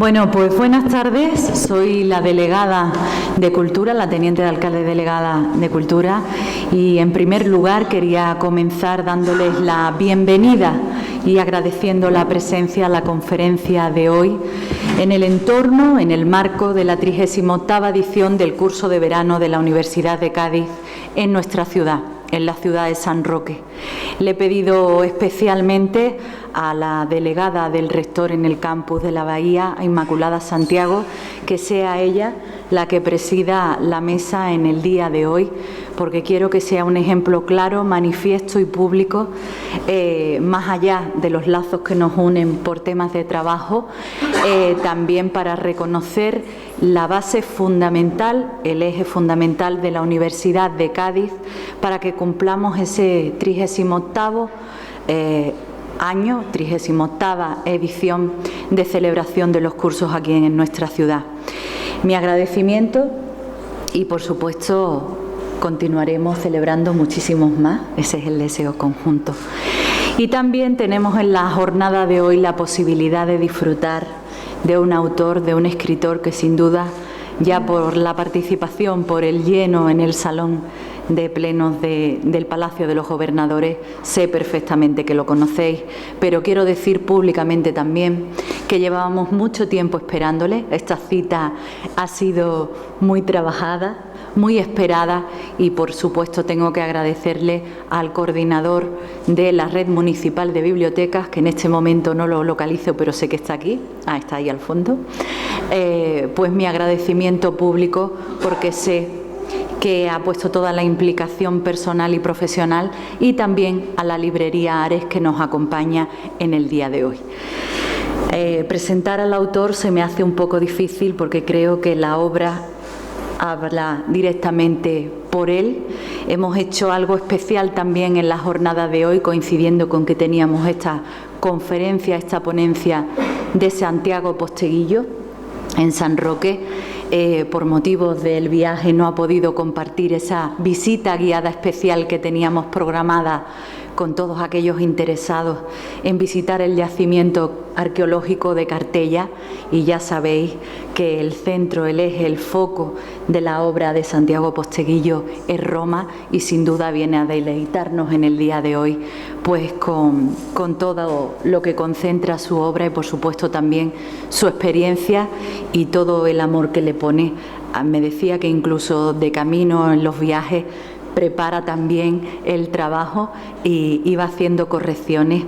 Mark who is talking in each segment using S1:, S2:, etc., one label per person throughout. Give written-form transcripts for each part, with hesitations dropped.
S1: Bueno, pues buenas tardes. Soy la delegada de Cultura, la teniente de alcalde delegada de Cultura, y en primer lugar quería comenzar dándoles la bienvenida y agradeciendo la presencia a la conferencia de hoy en el entorno, en el marco de la 38ª edición del curso de verano de la Universidad de Cádiz en nuestra ciudad, en la ciudad de San Roque. Le he pedido especialmente a la delegada del rector en el campus de la Bahía, a Inmaculada Santiago, que sea ella la que presida la mesa en el día de hoy, porque quiero que sea un ejemplo claro, manifiesto y público, más allá de los lazos que nos unen por temas de trabajo, también para reconocer la base fundamental, el eje fundamental de la Universidad de Cádiz para que cumplamos ese 38º año, 38ª edición de celebración de los cursos aquí en nuestra ciudad. Mi agradecimiento y, por supuesto, continuaremos celebrando muchísimos más, ese es el deseo conjunto. Y también tenemos en la jornada de hoy la posibilidad de disfrutar de un autor, de un escritor que sin duda, ya por la participación, por el lleno en el salón de plenos del Palacio de los Gobernadores, sé perfectamente que lo conocéis, pero quiero decir públicamente también que llevábamos mucho tiempo esperándole. Esta cita ha sido muy trabajada, muy esperada, y por supuesto tengo que agradecerle al coordinador de la Red Municipal de Bibliotecas, que en este momento no lo localizo, pero sé que está aquí, está ahí al fondo, pues mi agradecimiento público, porque sé que ha puesto toda la implicación personal y profesional, y también a la librería Ares, que nos acompaña en el día de hoy. Presentar al autor se me hace un poco difícil porque creo que la obra habla directamente por él. Hemos hecho algo especial también en la jornada de hoy, coincidiendo con que teníamos esta conferencia, esta ponencia de Santiago Posteguillo en San Roque. Por motivos del viaje no ha podido compartir esa visita guiada especial que teníamos programada con todos aquellos interesados en visitar el yacimiento arqueológico de Cartella, y ya sabéis que el centro, el eje, el foco de la obra de Santiago Posteguillo es Roma, y sin duda viene a deleitarnos en el día de hoy pues con todo lo que concentra su obra y por supuesto también su experiencia y todo el amor que le pone. Me decía que incluso de camino en los viajes prepara también el trabajo y va haciendo correcciones,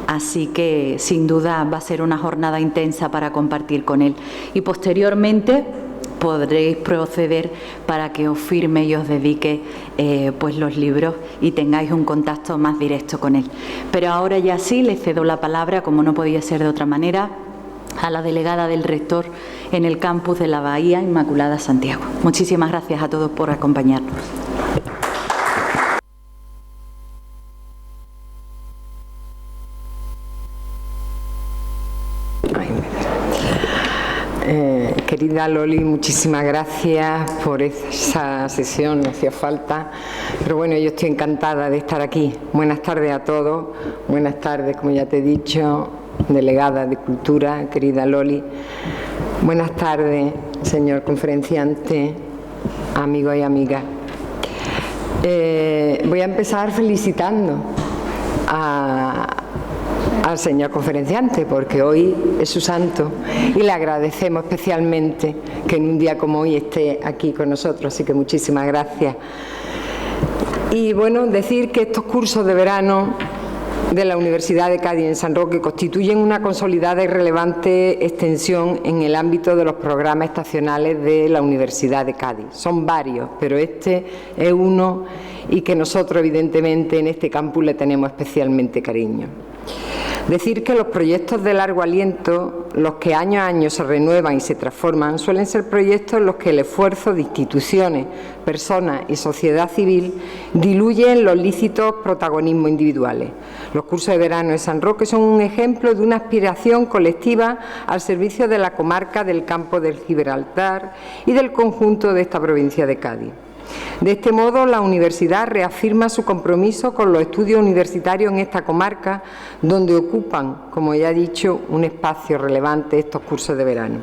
S1: así que sin duda va a ser una jornada intensa para compartir con él. Y posteriormente podréis proceder para que os firme y os dedique pues los libros y tengáis un contacto más directo con él. Pero ahora ya sí le cedo la palabra, como no podía ser de otra manera, a la delegada del rector en el campus de la Bahía, Inmaculada Santiago. Muchísimas gracias a todos por acompañarnos.
S2: Querida Loli, muchísimas gracias por esa sesión, no hacía falta, pero bueno, yo estoy encantada de estar aquí. Buenas tardes a todos, buenas tardes, como ya te he dicho, delegada de Cultura, querida Loli. Buenas tardes, señor conferenciante, amigos y amigas. Voy a empezar felicitando al señor conferenciante, porque hoy es su santo y le agradecemos especialmente que en un día como hoy esté aquí con nosotros, así que muchísimas gracias. Y bueno, decir que estos cursos de verano de la Universidad de Cádiz en San Roque constituyen una consolidada y relevante extensión en el ámbito de los programas estacionales de la Universidad de Cádiz. Son varios, pero este es uno, y que nosotros evidentemente en este campus le tenemos especialmente cariño. Decir que los proyectos de largo aliento, los que año a año se renuevan y se transforman, suelen ser proyectos en los que el esfuerzo de instituciones, personas y sociedad civil diluyen los lícitos protagonismos individuales. Los cursos de verano de San Roque son un ejemplo de una aspiración colectiva al servicio de la comarca del Campo del Gibraltar y del conjunto de esta provincia de Cádiz. De este modo, la universidad reafirma su compromiso con los estudios universitarios en esta comarca, donde ocupan, como ya he dicho, un espacio relevante estos cursos de verano.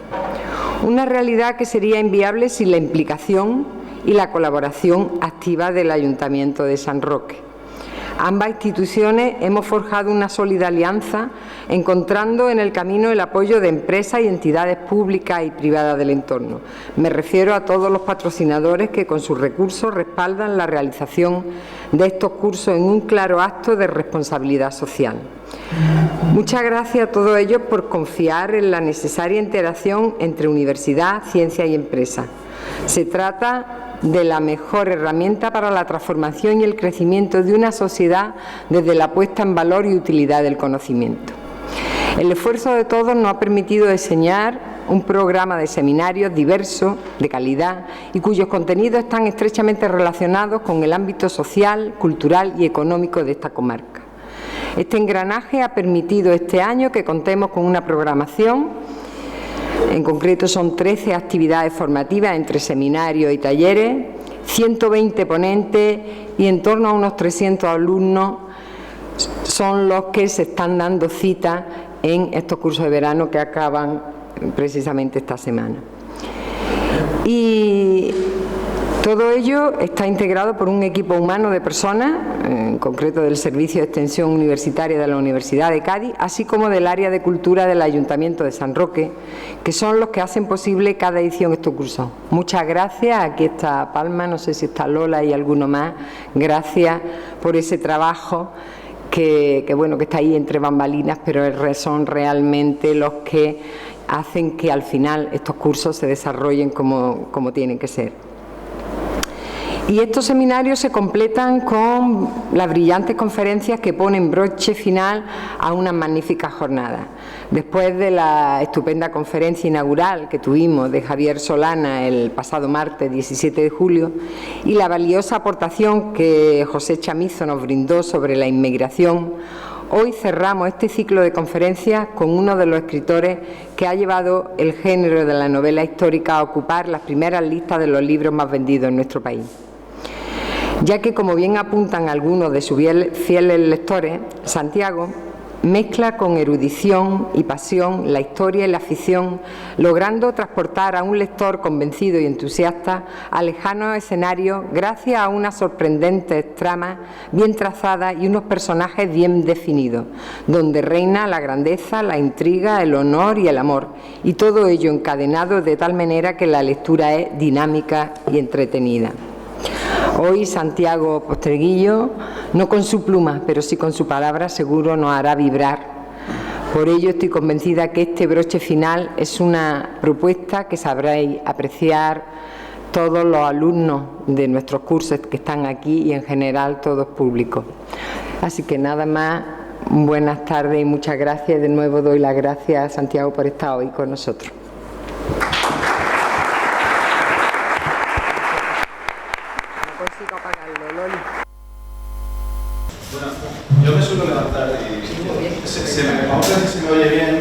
S2: Una realidad que sería inviable sin la implicación y la colaboración activa del Ayuntamiento de San Roque. Ambas instituciones hemos forjado una sólida alianza, encontrando en el camino el apoyo de empresas y entidades públicas y privadas del entorno. Me refiero a todos los patrocinadores que con sus recursos respaldan la realización de estos cursos en un claro acto de responsabilidad social. Muchas gracias a todos ellos por confiar en la necesaria interacción entre universidad, ciencia y empresa. Se trata de la mejor herramienta para la transformación y el crecimiento de una sociedad desde la puesta en valor y utilidad del conocimiento. El esfuerzo de todos nos ha permitido diseñar un programa de seminarios diverso, de calidad, y cuyos contenidos están estrechamente relacionados con el ámbito social, cultural y económico de esta comarca. Este engranaje ha permitido este año que contemos con una programación. En concreto son 13 actividades formativas entre seminarios y talleres, 120 ponentes y en torno a unos 300 alumnos son los que se están dando cita en estos cursos de verano que acaban precisamente esta semana. Y todo ello está integrado por un equipo humano de personas, en concreto del Servicio de Extensión Universitaria de la Universidad de Cádiz, así como del Área de Cultura del Ayuntamiento de San Roque, que son los que hacen posible cada edición de estos cursos. Muchas gracias. Aquí está Palma, no sé si está Lola y alguno más. Gracias por ese trabajo que está ahí entre bambalinas, pero son realmente los que hacen que al final estos cursos se desarrollen como tienen que ser. Y estos seminarios se completan con las brillantes conferencias que ponen broche final a unas magníficas jornadas. Después de la estupenda conferencia inaugural que tuvimos de Javier Solana el pasado martes 17 de julio y la valiosa aportación que José Chamizo nos brindó sobre la inmigración, hoy cerramos este ciclo de conferencias con uno de los escritores que ha llevado el género de la novela histórica a ocupar las primeras listas de los libros más vendidos en nuestro país. Ya que, como bien apuntan algunos de sus fieles lectores, Santiago mezcla con erudición y pasión la historia y la ficción, logrando transportar a un lector convencido y entusiasta a lejanos escenarios gracias a unas sorprendentes tramas bien trazadas y unos personajes bien definidos, donde reina la grandeza, la intriga, el honor y el amor, y todo ello encadenado de tal manera que la lectura es dinámica y entretenida. Hoy Santiago Postreguillo, no con su pluma, pero sí con su palabra, seguro nos hará vibrar. Por ello estoy convencida que este broche final es una propuesta que sabréis apreciar todos los alumnos de nuestros cursos que están aquí y en general todos públicos. Así que nada más, buenas tardes y muchas gracias. De nuevo doy las gracias a Santiago por estar hoy con nosotros.
S3: Bueno, yo me suelo levantar y vamos a ver si se me oye bien.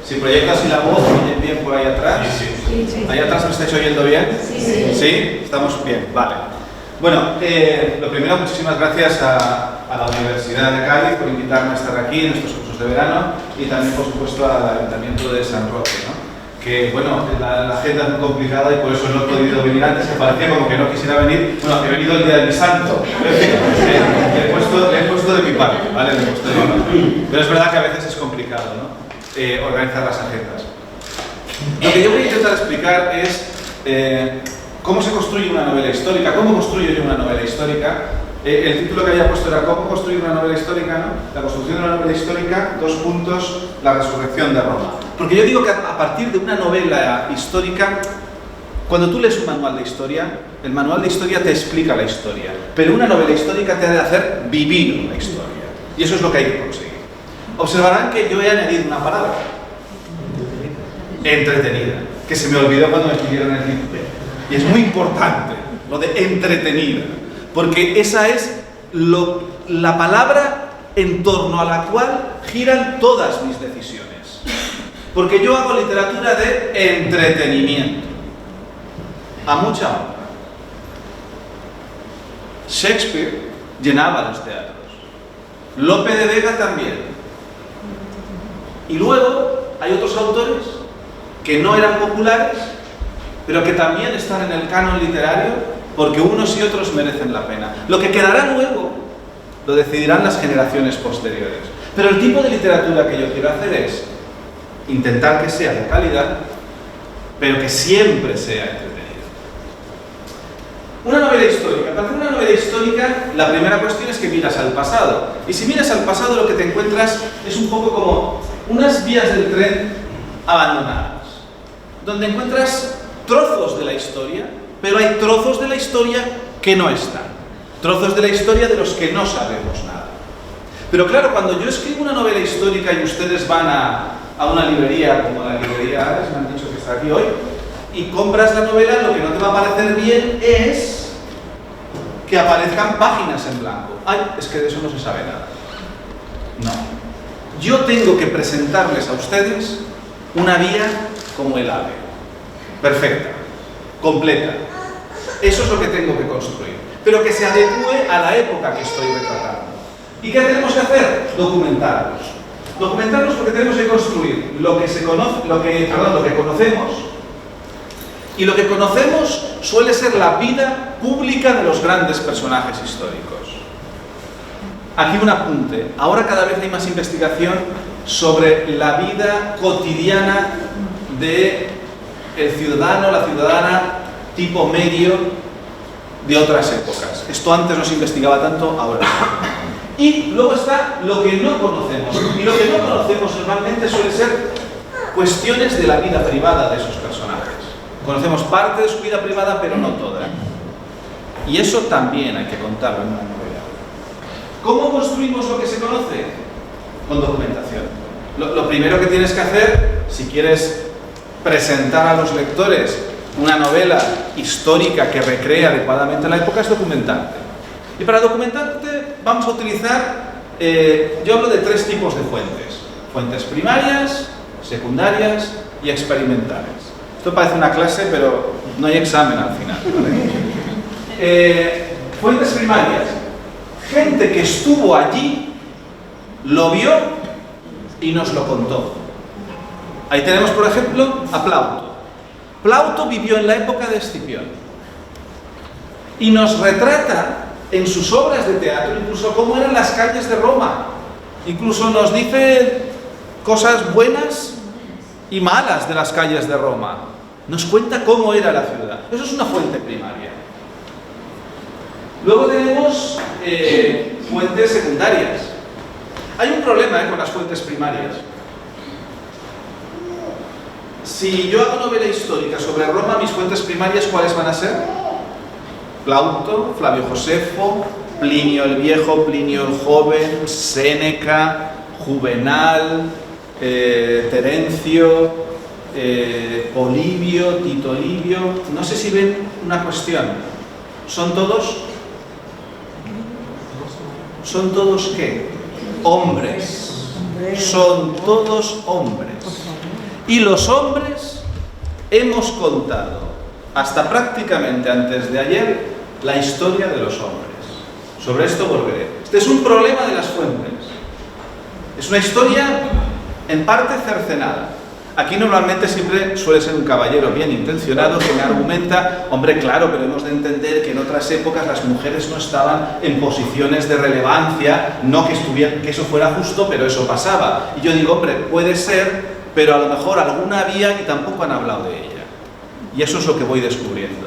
S3: Si proyectas y la voz, ¿me oye bien por ahí atrás? Sí. ¿Ahí atrás me estáis oyendo bien? Sí. ¿Sí? ¿Estamos bien? Vale. Bueno, lo primero, muchísimas gracias a la Universidad de Cádiz por invitarme a estar aquí en estos cursos de verano y también, por supuesto, al Ayuntamiento de San Roque, ¿no? Que bueno, la agenda es muy complicada y por eso no he podido venir antes, que parecía como que no quisiera venir. Bueno, he venido el día de mi santo, le he puesto de mi parte, ¿vale? Le he puesto de mi parte. Pero es verdad que a veces es complicado, ¿no? Organizar las agendas. Lo que yo voy a intentar explicar es cómo se construye una novela histórica, cómo construyo yo una novela histórica. El título que había puesto era ¿Cómo construir una novela histórica? ¿No? La construcción de una novela histórica, 2 puntos, la resurrección de Roma. Porque yo digo que a partir de una novela histórica, cuando tú lees un manual de historia, el manual de historia te explica la historia, pero una novela histórica te ha de hacer vivir la historia. Y eso es lo que hay que conseguir. Observarán que yo he añadido una palabra, entretenida, que se me olvidó cuando me pidieron el título. Y es muy importante lo de entretenida, porque esa es la palabra en torno a la cual giran todas mis decisiones. Porque yo hago literatura de entretenimiento. a mucha honra. Shakespeare llenaba los teatros. Lope de Vega también. Y luego hay otros autores que no eran populares, pero que también están en el canon literario, porque unos y otros merecen la pena. Lo que quedará luego lo decidirán las generaciones posteriores. Pero el tipo de literatura que yo quiero hacer es intentar que sea de calidad, pero que siempre sea entretenida. Una novela histórica. Para hacer una novela histórica, la primera cuestión es que miras al pasado. Y si miras al pasado, lo que te encuentras es un poco como unas vías del tren abandonadas, donde encuentras trozos de la historia, pero hay trozos de la historia que no están. Trozos de la historia de los que no sabemos nada. Pero claro, cuando yo escribo una novela histórica y ustedes van a una librería, como la librería Ares, me han dicho que está aquí hoy, y compras la novela, lo que no te va a parecer bien es que aparezcan páginas en blanco. Ay, es que de eso no se sabe nada. No. Yo tengo que presentarles a ustedes una vía como el AVE. Perfecta, completa. Eso es lo que tengo que construir. Pero que se adecue a la época que estoy retratando. ¿Y qué tenemos que hacer? Documentarlos. Documentarlos porque tenemos que construir lo que conocemos. Y lo que conocemos suele ser la vida pública de los grandes personajes históricos. Aquí un apunte. Ahora cada vez hay más investigación sobre la vida cotidiana del ciudadano, la ciudadana tipo medio de otras épocas. Esto antes no se investigaba tanto, ahora sí. Y luego está lo que no conocemos. Y lo que no conocemos normalmente suele ser cuestiones de la vida privada de esos personajes. Conocemos parte de su vida privada, pero no toda. Y eso también hay que contarlo en una novela. ¿Cómo construimos lo que se conoce? Con documentación. Lo primero que tienes que hacer, si quieres presentar a los lectores una novela histórica que recrea adecuadamente la época, es documentarte. Y para documentarte vamos a utilizar, yo hablo de 3 tipos de fuentes. Fuentes primarias, secundarias y experimentales. Esto parece una clase, pero no hay examen al final, ¿vale? Fuentes primarias. Gente que estuvo allí, lo vio y nos lo contó. Ahí tenemos, por ejemplo, a Plauto. Plauto vivió en la época de Escipión y nos retrata en sus obras de teatro incluso cómo eran las calles de Roma. Incluso nos dice cosas buenas y malas de las calles de Roma. Nos cuenta cómo era la ciudad. Eso es una fuente primaria. Luego tenemos fuentes secundarias. Hay un problema con las fuentes primarias. Si yo hago novela histórica sobre Roma, mis fuentes primarias, ¿cuáles van a ser? Plauto, Flavio Josefo, Plinio el Viejo, Plinio el Joven, Séneca, Juvenal, Terencio, Polibio, Tito Livio. No sé si ven una cuestión. ¿Son todos? ¿Son todos qué? Hombres. Son todos hombres. Y los hombres hemos contado, hasta prácticamente antes de ayer, la historia de los hombres. Sobre esto volveré. Este es un problema de las fuentes. Es una historia en parte cercenada. Aquí normalmente siempre suele ser un caballero bien intencionado que me argumenta, hombre, claro, pero hemos de entender que en otras épocas las mujeres no estaban en posiciones de relevancia, no que eso fuera justo, pero eso pasaba. Y yo digo, hombre, puede ser, pero a lo mejor alguna había y tampoco han hablado de ella. Y eso es lo que voy descubriendo,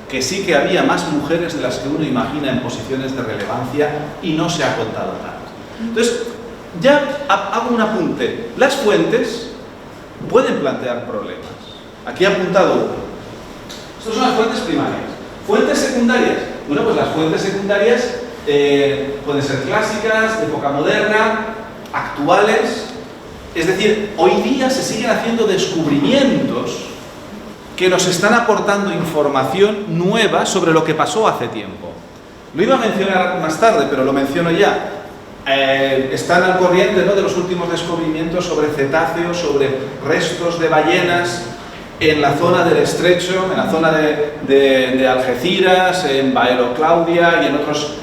S3: que sí que había más mujeres de las que uno imagina en posiciones de relevancia y no se ha contado tanto. Entonces, ya hago un apunte. Las fuentes pueden plantear problemas. Aquí he apuntado uno. Estas son las fuentes primarias. Fuentes secundarias. Bueno, pues las fuentes secundarias pueden ser clásicas, de época moderna, actuales. Es decir, hoy día se siguen haciendo descubrimientos que nos están aportando información nueva sobre lo que pasó hace tiempo. Lo iba a mencionar más tarde, pero lo menciono ya. Están al corriente, ¿no?, de los últimos descubrimientos sobre cetáceos, sobre restos de ballenas en la zona del Estrecho, en la zona de Algeciras, en Baelo Claudia y en otros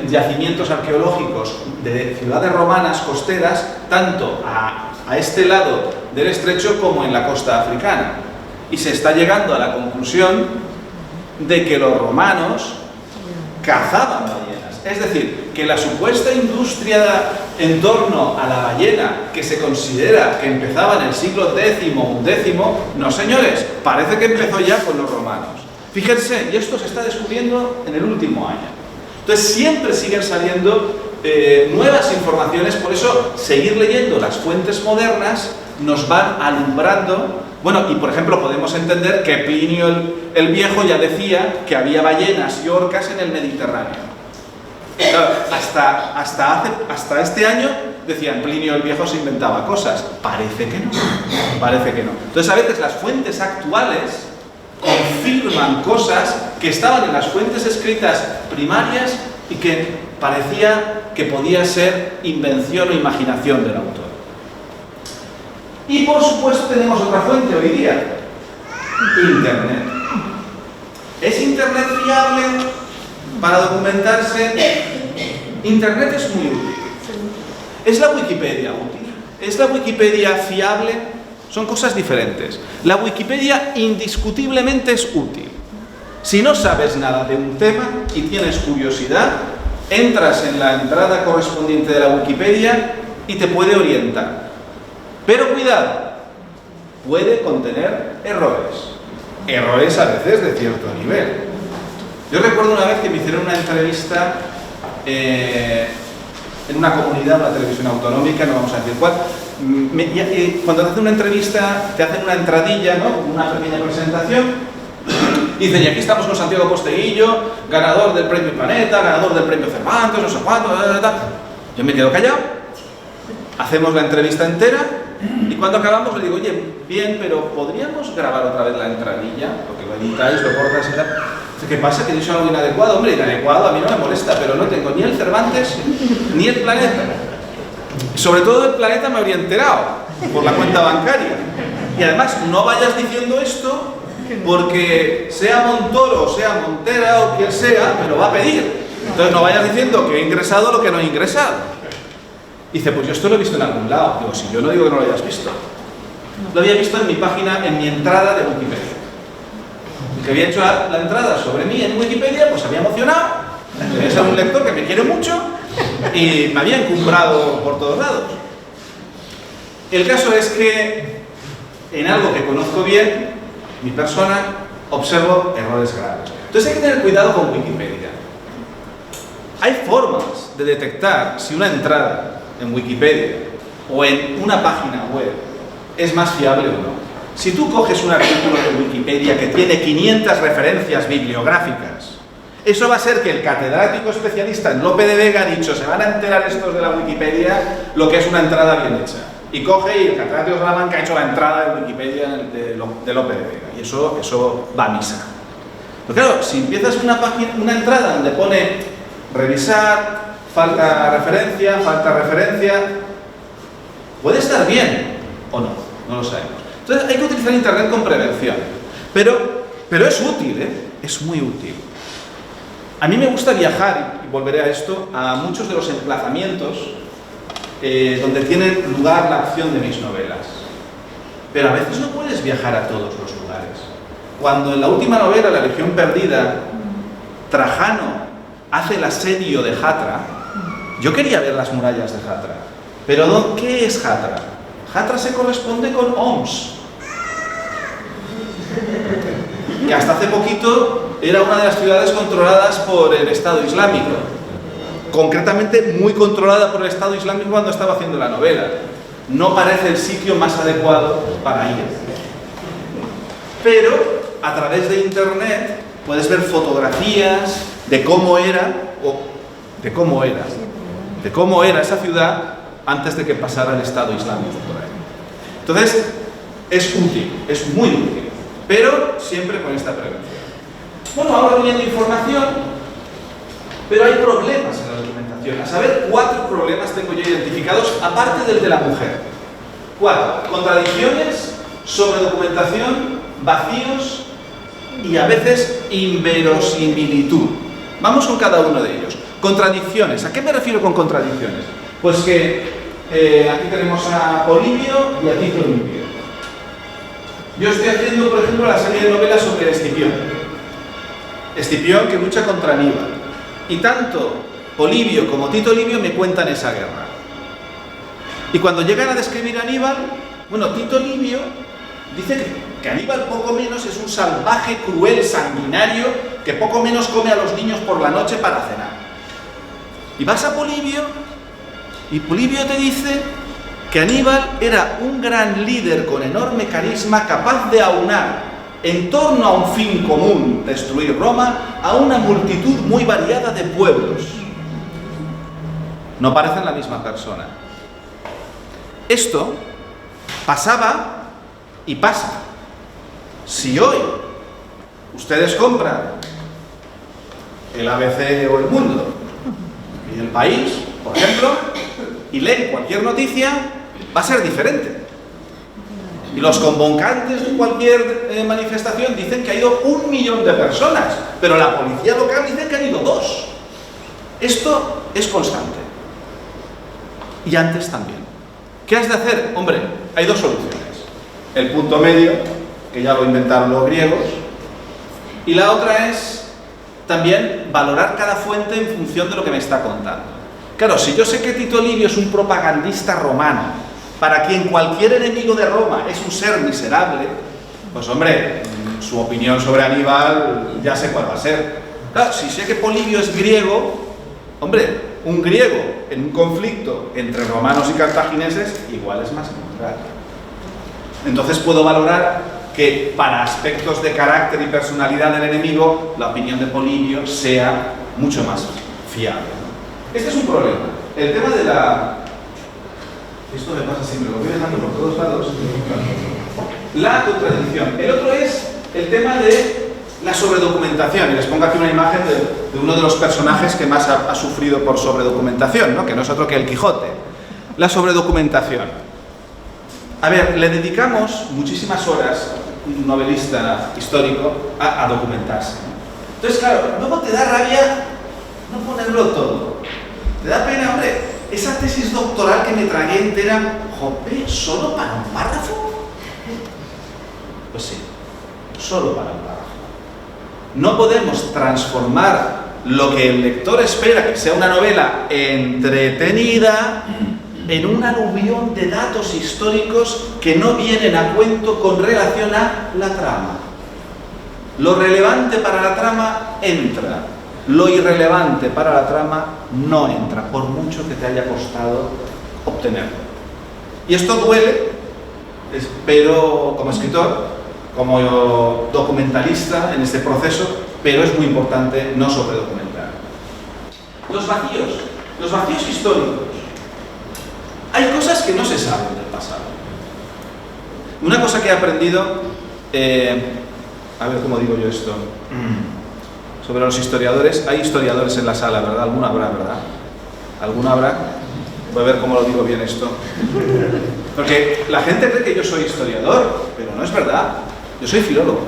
S3: yacimientos arqueológicos de ciudades romanas costeras, tanto a este lado del Estrecho como en la costa africana. Y se está llegando a la conclusión de que los romanos cazaban ballenas. Es decir, que la supuesta industria en torno a la ballena, que se considera que empezaba en el siglo X, XI, no señores, parece que empezó ya con los romanos. Fíjense, y esto se está descubriendo en el último año. Entonces siempre siguen saliendo nuevas informaciones, por eso seguir leyendo las fuentes modernas nos van alumbrando. Bueno, y por ejemplo podemos entender que Plinio el Viejo ya decía que había ballenas y orcas en el Mediterráneo. Claro, hasta este año decían Plinio el Viejo se inventaba cosas. Parece que no, parece que no. Entonces a veces las fuentes actuales confirman cosas que estaban en las fuentes escritas primarias y que parecía que podía ser invención o imaginación del autor. Y por supuesto tenemos otra fuente hoy día, Internet. ¿Es Internet fiable para documentarse? Internet es muy útil. ¿Es la Wikipedia útil? ¿Es la Wikipedia fiable? Son cosas diferentes. La Wikipedia indiscutiblemente es útil. Si no sabes nada de un tema y tienes curiosidad, entras en la entrada correspondiente de la Wikipedia y te puede orientar. Pero cuidado, puede contener errores. Errores a veces de cierto nivel. Yo recuerdo una vez que me hicieron una entrevista en una comunidad, una televisión autonómica, no vamos a decir cuál. Cuando te hacen una entrevista, te hacen una entradilla, ¿no? Una pequeña presentación. Y dicen, y aquí estamos con Santiago Posteguillo, ganador del Premio Planeta, ganador del Premio Cervantes, no sé cuánto, Yo me quedo callado, hacemos la entrevista entera y cuando acabamos le digo, oye, bien, pero ¿podríamos grabar otra vez la entradilla? Porque lo editáis, lo cortas y tal. Dice, ¿qué pasa? ¿Que he dicho algo inadecuado? Hombre, inadecuado a mí no me molesta, pero no tengo ni el Cervantes ni el Planeta. Sobre todo el Planeta me habría enterado por la cuenta bancaria. Y además, no vayas diciendo esto porque sea Montoro, sea Montera o quien sea, me lo va a pedir. Entonces no vayas diciendo que he ingresado lo que no he ingresado. Dice, pues yo esto lo he visto en algún lado. Digo, si yo no digo que no lo hayas visto. Lo había visto en mi página, en mi entrada de Wikipedia. El que había hecho la entrada sobre mí en Wikipedia, pues había emocionado. Es un lector que me quiere mucho y me había encumbrado por todos lados. El caso es que en algo que conozco bien, mi persona, observo errores graves. Entonces hay que tener cuidado con Wikipedia. Hay formas de detectar si una entrada en Wikipedia o en una página web es más fiable o no. Si tú coges un artículo de Wikipedia que tiene 500 referencias bibliográficas, eso va a ser que el catedrático especialista en Lope de Vega ha dicho, se van a enterar estos de la Wikipedia lo que es una entrada bien hecha. Y coge y el catedrático de Salamanca ha hecho la entrada de Wikipedia de Lope de Vega. Y eso va a misa. Pero claro, si empiezas una entrada donde pone revisar, falta referencia, puede estar bien o no, no lo sabemos. Entonces hay que utilizar Internet con prevención. Pero es útil, es muy útil. A mí me gusta viajar, y volveré a esto, a muchos de los emplazamientos donde tiene lugar la acción de mis novelas. Pero a veces no puedes viajar a todos los lugares. Cuando en la última novela, La Legión Perdida, Trajano hace el asedio de Hatra, yo quería ver las murallas de Hatra. Pero ¿qué es Hatra? Hatra se corresponde con Homs. Que hasta hace poquito era una de las ciudades controladas por el Estado Islámico. Concretamente muy controlada por el Estado Islámico cuando estaba haciendo la novela. No parece el sitio más adecuado para ir. Pero a través de Internet puedes ver fotografías de cómo era esa ciudad antes de que pasara el Estado Islámico por ahí. Entonces, es útil, es muy útil, pero siempre con esta prevención. Bueno, ahora viendo información, pero hay problemas en la documentación. A saber, 4 problemas tengo yo identificados, aparte del de la mujer. 4. Contradicciones sobredocumentación, vacíos y a veces inverosimilitud. Vamos con cada uno de ellos. Contradicciones. ¿A qué me refiero con contradicciones? Pues que aquí tenemos a Polibio y a Tito Livio. Yo estoy haciendo, por ejemplo, la serie de novelas sobre Escipión. Escipión que lucha contra Aníbal. Y tanto Polibio como Tito Livio me cuentan esa guerra. Y cuando llegan a describir a Aníbal, bueno, Tito Livio dice que Aníbal poco menos es un salvaje, cruel, sanguinario, que poco menos come a los niños por la noche para cenar. Y vas a Polibio, y Polibio te dice que Aníbal era un gran líder con enorme carisma, capaz de aunar en torno a un fin común, destruir Roma, a una multitud muy variada de pueblos. No parecen la misma persona. Esto pasaba y pasa. Si hoy ustedes compran el ABC o El Mundo y El País, por ejemplo, y leen cualquier noticia, va a ser diferente. Y los convocantes de cualquier manifestación dicen que ha ido 1 millón de personas, pero la policía local dice que han ido 2. Esto es constante. Y antes también. ¿Qué has de hacer? Hombre, hay 2 soluciones. El punto medio, que ya lo inventaron los griegos, y la otra es también valorar cada fuente en función de lo que me está contando. Claro, si yo sé que Tito Livio es un propagandista romano, para quien cualquier enemigo de Roma es un ser miserable, pues hombre, su opinión sobre Aníbal ya sé cuál va a ser. Claro, si sé que Polibio es griego, hombre, un griego en un conflicto entre romanos y cartagineses igual es más neutral. Entonces puedo valorar que para aspectos de carácter y personalidad del enemigo, la opinión de Polibio sea mucho más fiable. Este es un problema. El tema de la... Esto me pasa siempre, lo voy dejando por todos lados. La contradicción. El otro es el tema de la sobredocumentación. Y les pongo aquí una imagen de uno de los personajes que más ha sufrido por sobredocumentación, ¿no? Que no es otro que el Quijote. La sobredocumentación. A ver, le dedicamos muchísimas horas, un novelista histórico, a documentarse, ¿no? Entonces, claro, luego te da rabia no ponerlo todo. Te da pena, hombre, esa tesis doctoral que me tragué entera, jope, ¿solo para un párrafo? Pues sí, solo para un párrafo. No podemos transformar lo que el lector espera que sea una novela entretenida en un aluvión de datos históricos que no vienen a cuento con relación a la trama. Lo relevante para la trama entra, lo irrelevante para la trama no entra, por mucho que te haya costado obtenerlo. Y esto duele, pero como escritor, como documentalista en este proceso, pero es muy importante no sobredocumentar. Los vacíos históricos. Hay cosas que no se saben del pasado. Una cosa que he aprendido, a ver cómo digo yo esto, sobre los historiadores. Hay historiadores en la sala, ¿verdad? Alguna habrá, ¿verdad? ¿Alguna habrá? Voy a ver cómo lo digo bien esto. Porque la gente cree que yo soy historiador, pero no es verdad. Yo soy filólogo.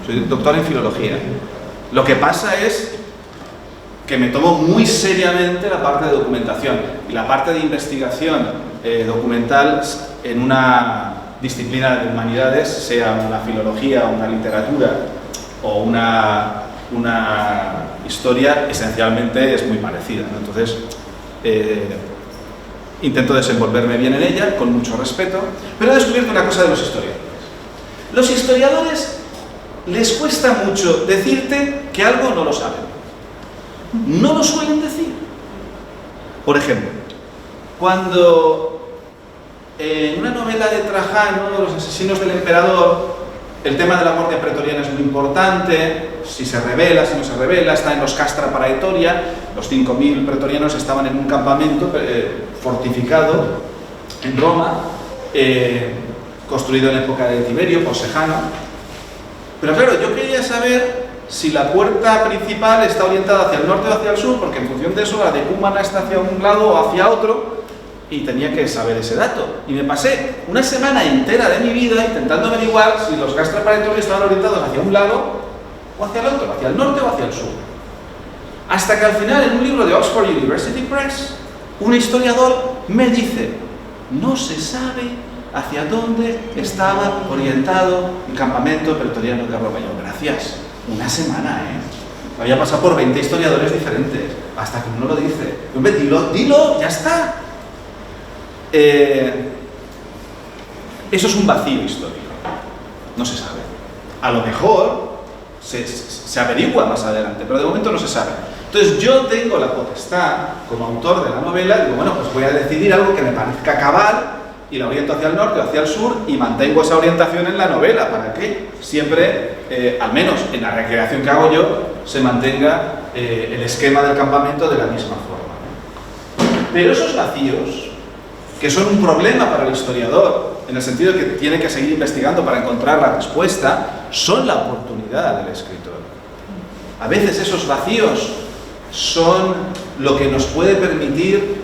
S3: Soy doctor en filología. Lo que pasa es que me tomo muy seriamente la parte de documentación y la parte de investigación documental en una disciplina de humanidades, sea una filología, una literatura o una historia, esencialmente es muy parecida, ¿no? Entonces, intento desenvolverme bien en ella, con mucho respeto, pero he descubierto una cosa de los historiadores. Los historiadores les cuesta mucho decirte que algo no lo saben. No lo suelen decir. Por ejemplo, cuando en una novela de Trajano, Los asesinos del emperador, el tema de la guardia pretoriana es muy importante, si se revela, si no se revela, está en los Castra Praetoria, los 5.000 pretorianos estaban en un campamento fortificado en Roma, construido en época de Tiberio por Sejano. Pero claro, yo quería saber si la puerta principal está orientada hacia el norte o hacia el sur, porque en función de eso la decúmana está hacia un lado o hacia otro, y tenía que saber ese dato. Y me pasé una semana entera de mi vida intentando averiguar si los gas preparatorios estaban orientados hacia un lado o hacia el otro, hacia el norte o hacia el sur. Hasta que al final, en un libro de Oxford University Press, un historiador me dice: no se sabe hacia dónde estaba orientado el campamento pretoriano de Roma. Yo, gracias, una semana, había pasado por 20 historiadores diferentes, hasta que uno lo dice. Hombre, dilo, ya está. Eso es un vacío histórico, no se sabe. A lo mejor se averigua más adelante, pero de momento no se sabe. Entonces yo tengo la potestad, como autor de la novela, digo, bueno, pues voy a decidir algo que me parezca cabal y la oriento hacia el norte o hacia el sur y mantengo esa orientación en la novela para que siempre, al menos en la recreación que hago yo, se mantenga el esquema del campamento de la misma forma. Pero esos vacíos, que son un problema para el historiador, en el sentido de que tiene que seguir investigando para encontrar la respuesta, son la oportunidad del escritor. A veces esos vacíos son lo que nos puede permitir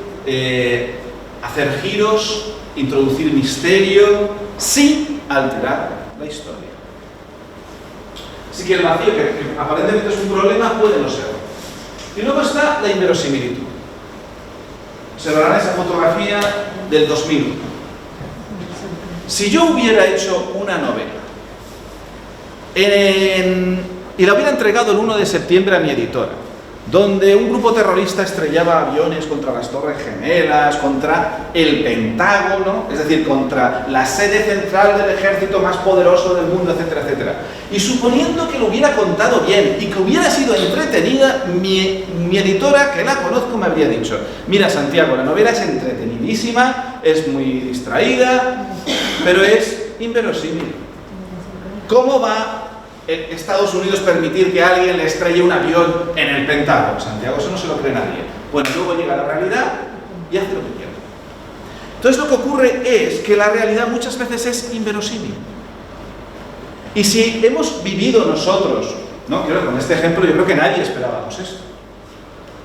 S3: hacer giros, introducir misterio, sin alterar la historia. Así que el vacío, que aparentemente es un problema, puede no serlo. Y luego está la inverosimilitud. Observarán esa fotografía del 2001. Si yo hubiera hecho una novela y la hubiera entregado el 1 de septiembre a mi editora, donde un grupo terrorista estrellaba aviones contra las Torres Gemelas, contra el Pentágono, es decir, contra la sede central del ejército más poderoso del mundo, etcétera, etcétera. Y suponiendo que lo hubiera contado bien y que hubiera sido entretenida, mi editora, que la conozco, me habría dicho: mira, Santiago, la novela es entretenidísima, es muy distraída, pero es inverosímil. ¿Cómo va Estados Unidos permitir que alguien le estrelle un avión en el Pentágono? Santiago, eso no se lo cree nadie. Bueno, luego llega la realidad y hace lo que quiere. Entonces lo que ocurre es que la realidad muchas veces es inverosímil. Y si hemos vivido nosotros, ¿no? Con este ejemplo yo creo que nadie esperábamos esto.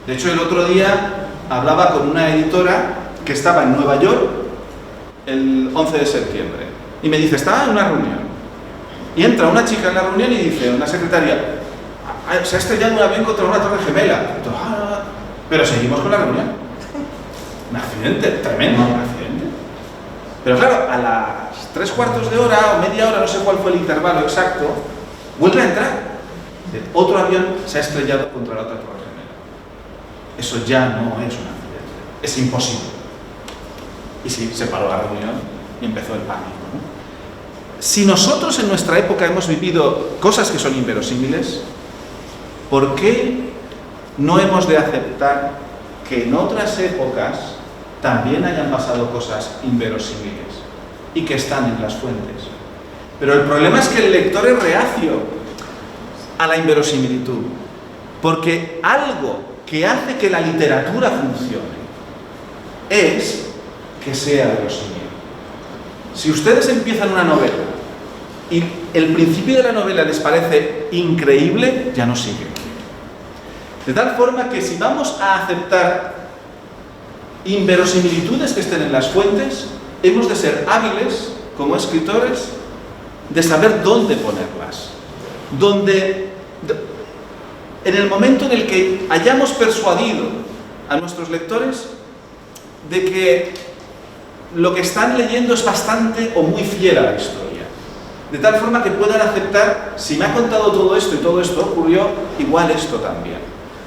S3: De hecho, el otro día hablaba con una editora que estaba en Nueva York el 11 de septiembre y me dice: estaba en una reunión. Y entra una chica en la reunión y dice, una secretaria: se ha estrellado un avión contra una torre gemela. Pero seguimos con la reunión. Un accidente, tremendo, un accidente. Pero claro, a las 3/4 de hora o media hora, no sé cuál fue el intervalo exacto, vuelve a entrar. Otro avión se ha estrellado contra la otra torre gemela. Eso ya no es un accidente, es imposible. Y sí, se paró la reunión y empezó el pánico, ¿no? Si nosotros en nuestra época hemos vivido cosas que son inverosímiles, ¿por qué no hemos de aceptar que en otras épocas también hayan pasado cosas inverosímiles y que están en las fuentes? Pero el problema es que el lector es reacio a la inverosimilitud, porque algo que hace que la literatura funcione es que sea verosímil. Si ustedes empiezan una novela y el principio de la novela les parece increíble, ya no siguen. De tal forma que si vamos a aceptar inverosimilitudes que estén en las fuentes, hemos de ser hábiles, como escritores, de saber dónde ponerlas. En el momento en el que hayamos persuadido a nuestros lectores de que lo que están leyendo es bastante o muy fiel a la historia. De tal forma que puedan aceptar: si me ha contado todo esto y todo esto ocurrió, igual esto también.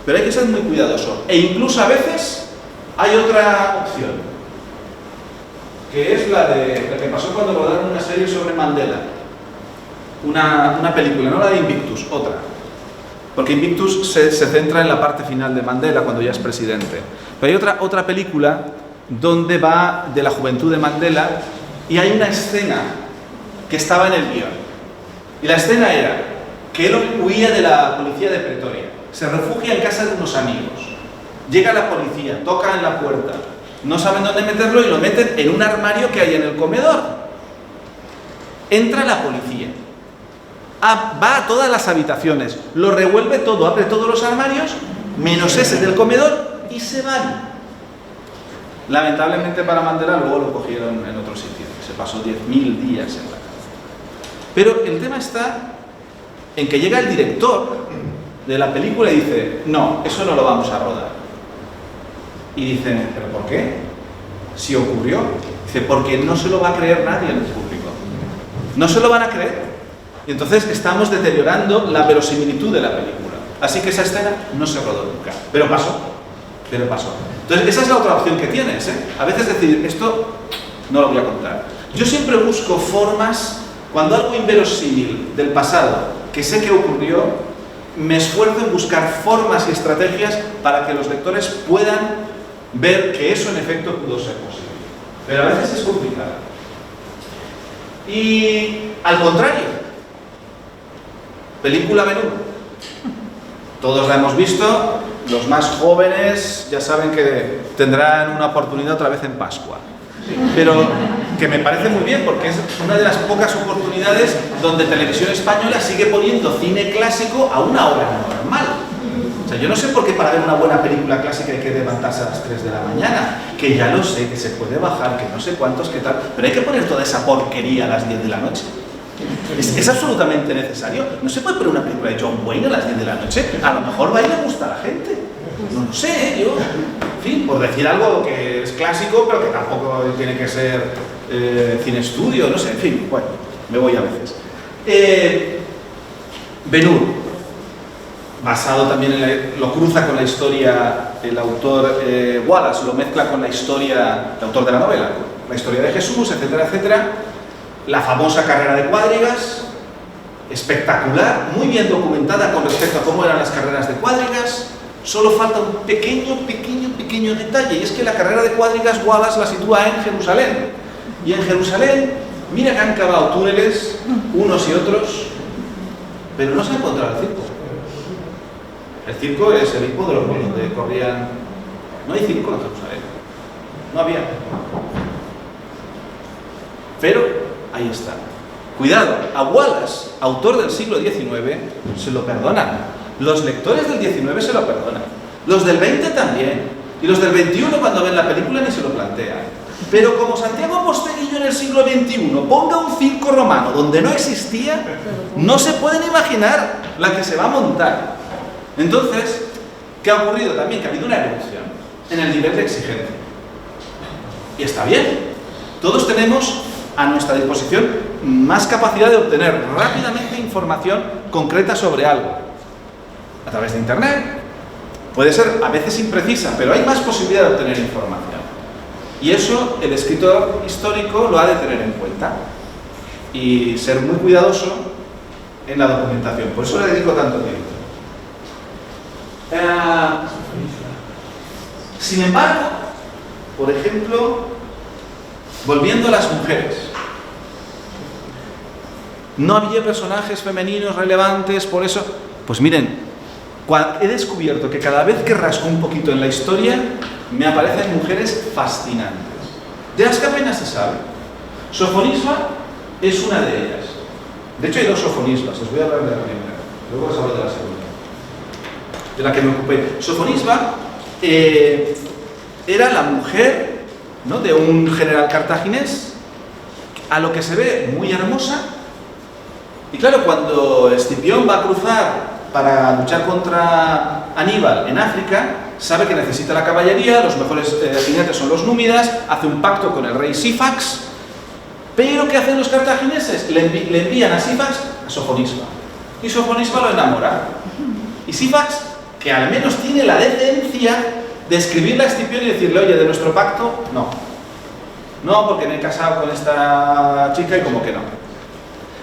S3: Pero hay que ser muy cuidadoso. E incluso a veces hay otra opción, que es la que pasó cuando rodaron una serie sobre Mandela. Una película, no la de Invictus, otra. Porque Invictus se centra en la parte final de Mandela, cuando ya es presidente. Pero hay otra película donde va de la juventud de Mandela y hay una escena que estaba en el guión. Y la escena era que él huía de la policía de Pretoria, se refugia en casa de unos amigos, llega la policía, toca en la puerta, no saben dónde meterlo y lo meten en un armario que hay en el comedor. Entra la policía, va a todas las habitaciones, lo revuelve todo, abre todos los armarios, menos ese del comedor, y se van. Lamentablemente para Mandela luego lo cogieron en otro sitio, se pasó 10.000 días en la cárcel. Pero el tema está en que llega el director de la película y dice, no, eso no lo vamos a rodar. Y dicen, ¿pero por qué? Si ocurrió. Dice, porque no se lo va a creer nadie en el público. No se lo van a creer. Y entonces estamos deteriorando la verosimilitud de la película. Así que esa escena no se rodó nunca. Pero pasó. Entonces esa es la otra opción que tienes, ¿eh? A veces decir, esto no lo voy a contar. Yo siempre busco formas, cuando algo inverosímil del pasado, que sé que ocurrió, me esfuerzo en buscar formas y estrategias para que los lectores puedan ver que eso en efecto pudo ser posible. Pero a veces es complicado. Y al contrario, película Menú. Todos la hemos visto, los más jóvenes ya saben que tendrán una oportunidad otra vez en Pascua. Pero que me parece muy bien porque es una de las pocas oportunidades donde Televisión Española sigue poniendo cine clásico a una hora normal. O sea, yo no sé por qué para ver una buena película clásica hay que levantarse a las 3 de la mañana, que ya lo sé, que se puede bajar, que no sé cuántos, que tal, pero hay que poner toda esa porquería a las 10 de la noche. ¿Es absolutamente necesario? No se puede poner una película de John Wayne a las 10 de la noche. A lo mejor va y le gusta a la gente. No lo sé, yo. En fin, por decir algo que es clásico, pero que tampoco tiene que ser cine estudio, no sé, en fin, bueno, me voy a veces. Ben-Hur, basado también en lo cruza con la historia, el autor Wallace lo mezcla con la historia, el autor de la novela, la historia de Jesús, etcétera, etcétera. La famosa carrera de cuadrigas, espectacular, muy bien documentada con respecto a cómo eran las carreras de cuadrigas. Solo falta un pequeño detalle, y es que la carrera de cuadrigas Wallace la sitúa en Jerusalén. Y en Jerusalén, mira que han cavado túneles, unos y otros, pero no se ha encontrado el circo. El circo es el hipódromo donde corrían... No hay circo en Jerusalén, no había. Pero ahí está. Cuidado, a Wallace, autor del siglo XIX, se lo perdonan. Los lectores del XIX se lo perdonan. Los del XX también. Y los del XXI cuando ven la película ni se lo plantean. Pero como Santiago Posteguillo en el siglo XXI ponga un circo romano donde no existía, no se pueden imaginar la que se va a montar. Entonces, ¿qué ha ocurrido también? Que ha habido una evolución en el nivel de exigencia. Y está bien. Todos tenemos a nuestra disposición más capacidad de obtener rápidamente información concreta sobre algo. A través de Internet, puede ser a veces imprecisa, pero hay más posibilidad de obtener información. Y eso el escritor histórico lo ha de tener en cuenta y ser muy cuidadoso en la documentación. Por eso le dedico tanto tiempo. Sin embargo, por ejemplo, volviendo a las mujeres, no había personajes femeninos relevantes, por eso, pues miren, he descubierto que cada vez que rasco un poquito en la historia, me aparecen mujeres fascinantes, de las que apenas se sabe. Sofonisba es una de ellas. De hecho hay dos Sofonisbas, os voy a hablar de la primera, luego os hablo de la segunda, de la que me ocupé. Sofonisba era la mujer, ¿no?, de un general cartaginés, a lo que se ve muy hermosa. Y claro, cuando Escipión va a cruzar para luchar contra Aníbal en África, sabe que necesita la caballería, los mejores jinetes son los númidas, hace un pacto con el rey Sífax, pero ¿qué hacen los cartagineses? Le envían a Sífax a Sofonisba, y Sofonisba lo enamora. Y Sífax, que al menos tiene la decencia de escribirle a Escipión y decirle, oye, de nuestro pacto, no, porque me he casado con esta chica y como que no.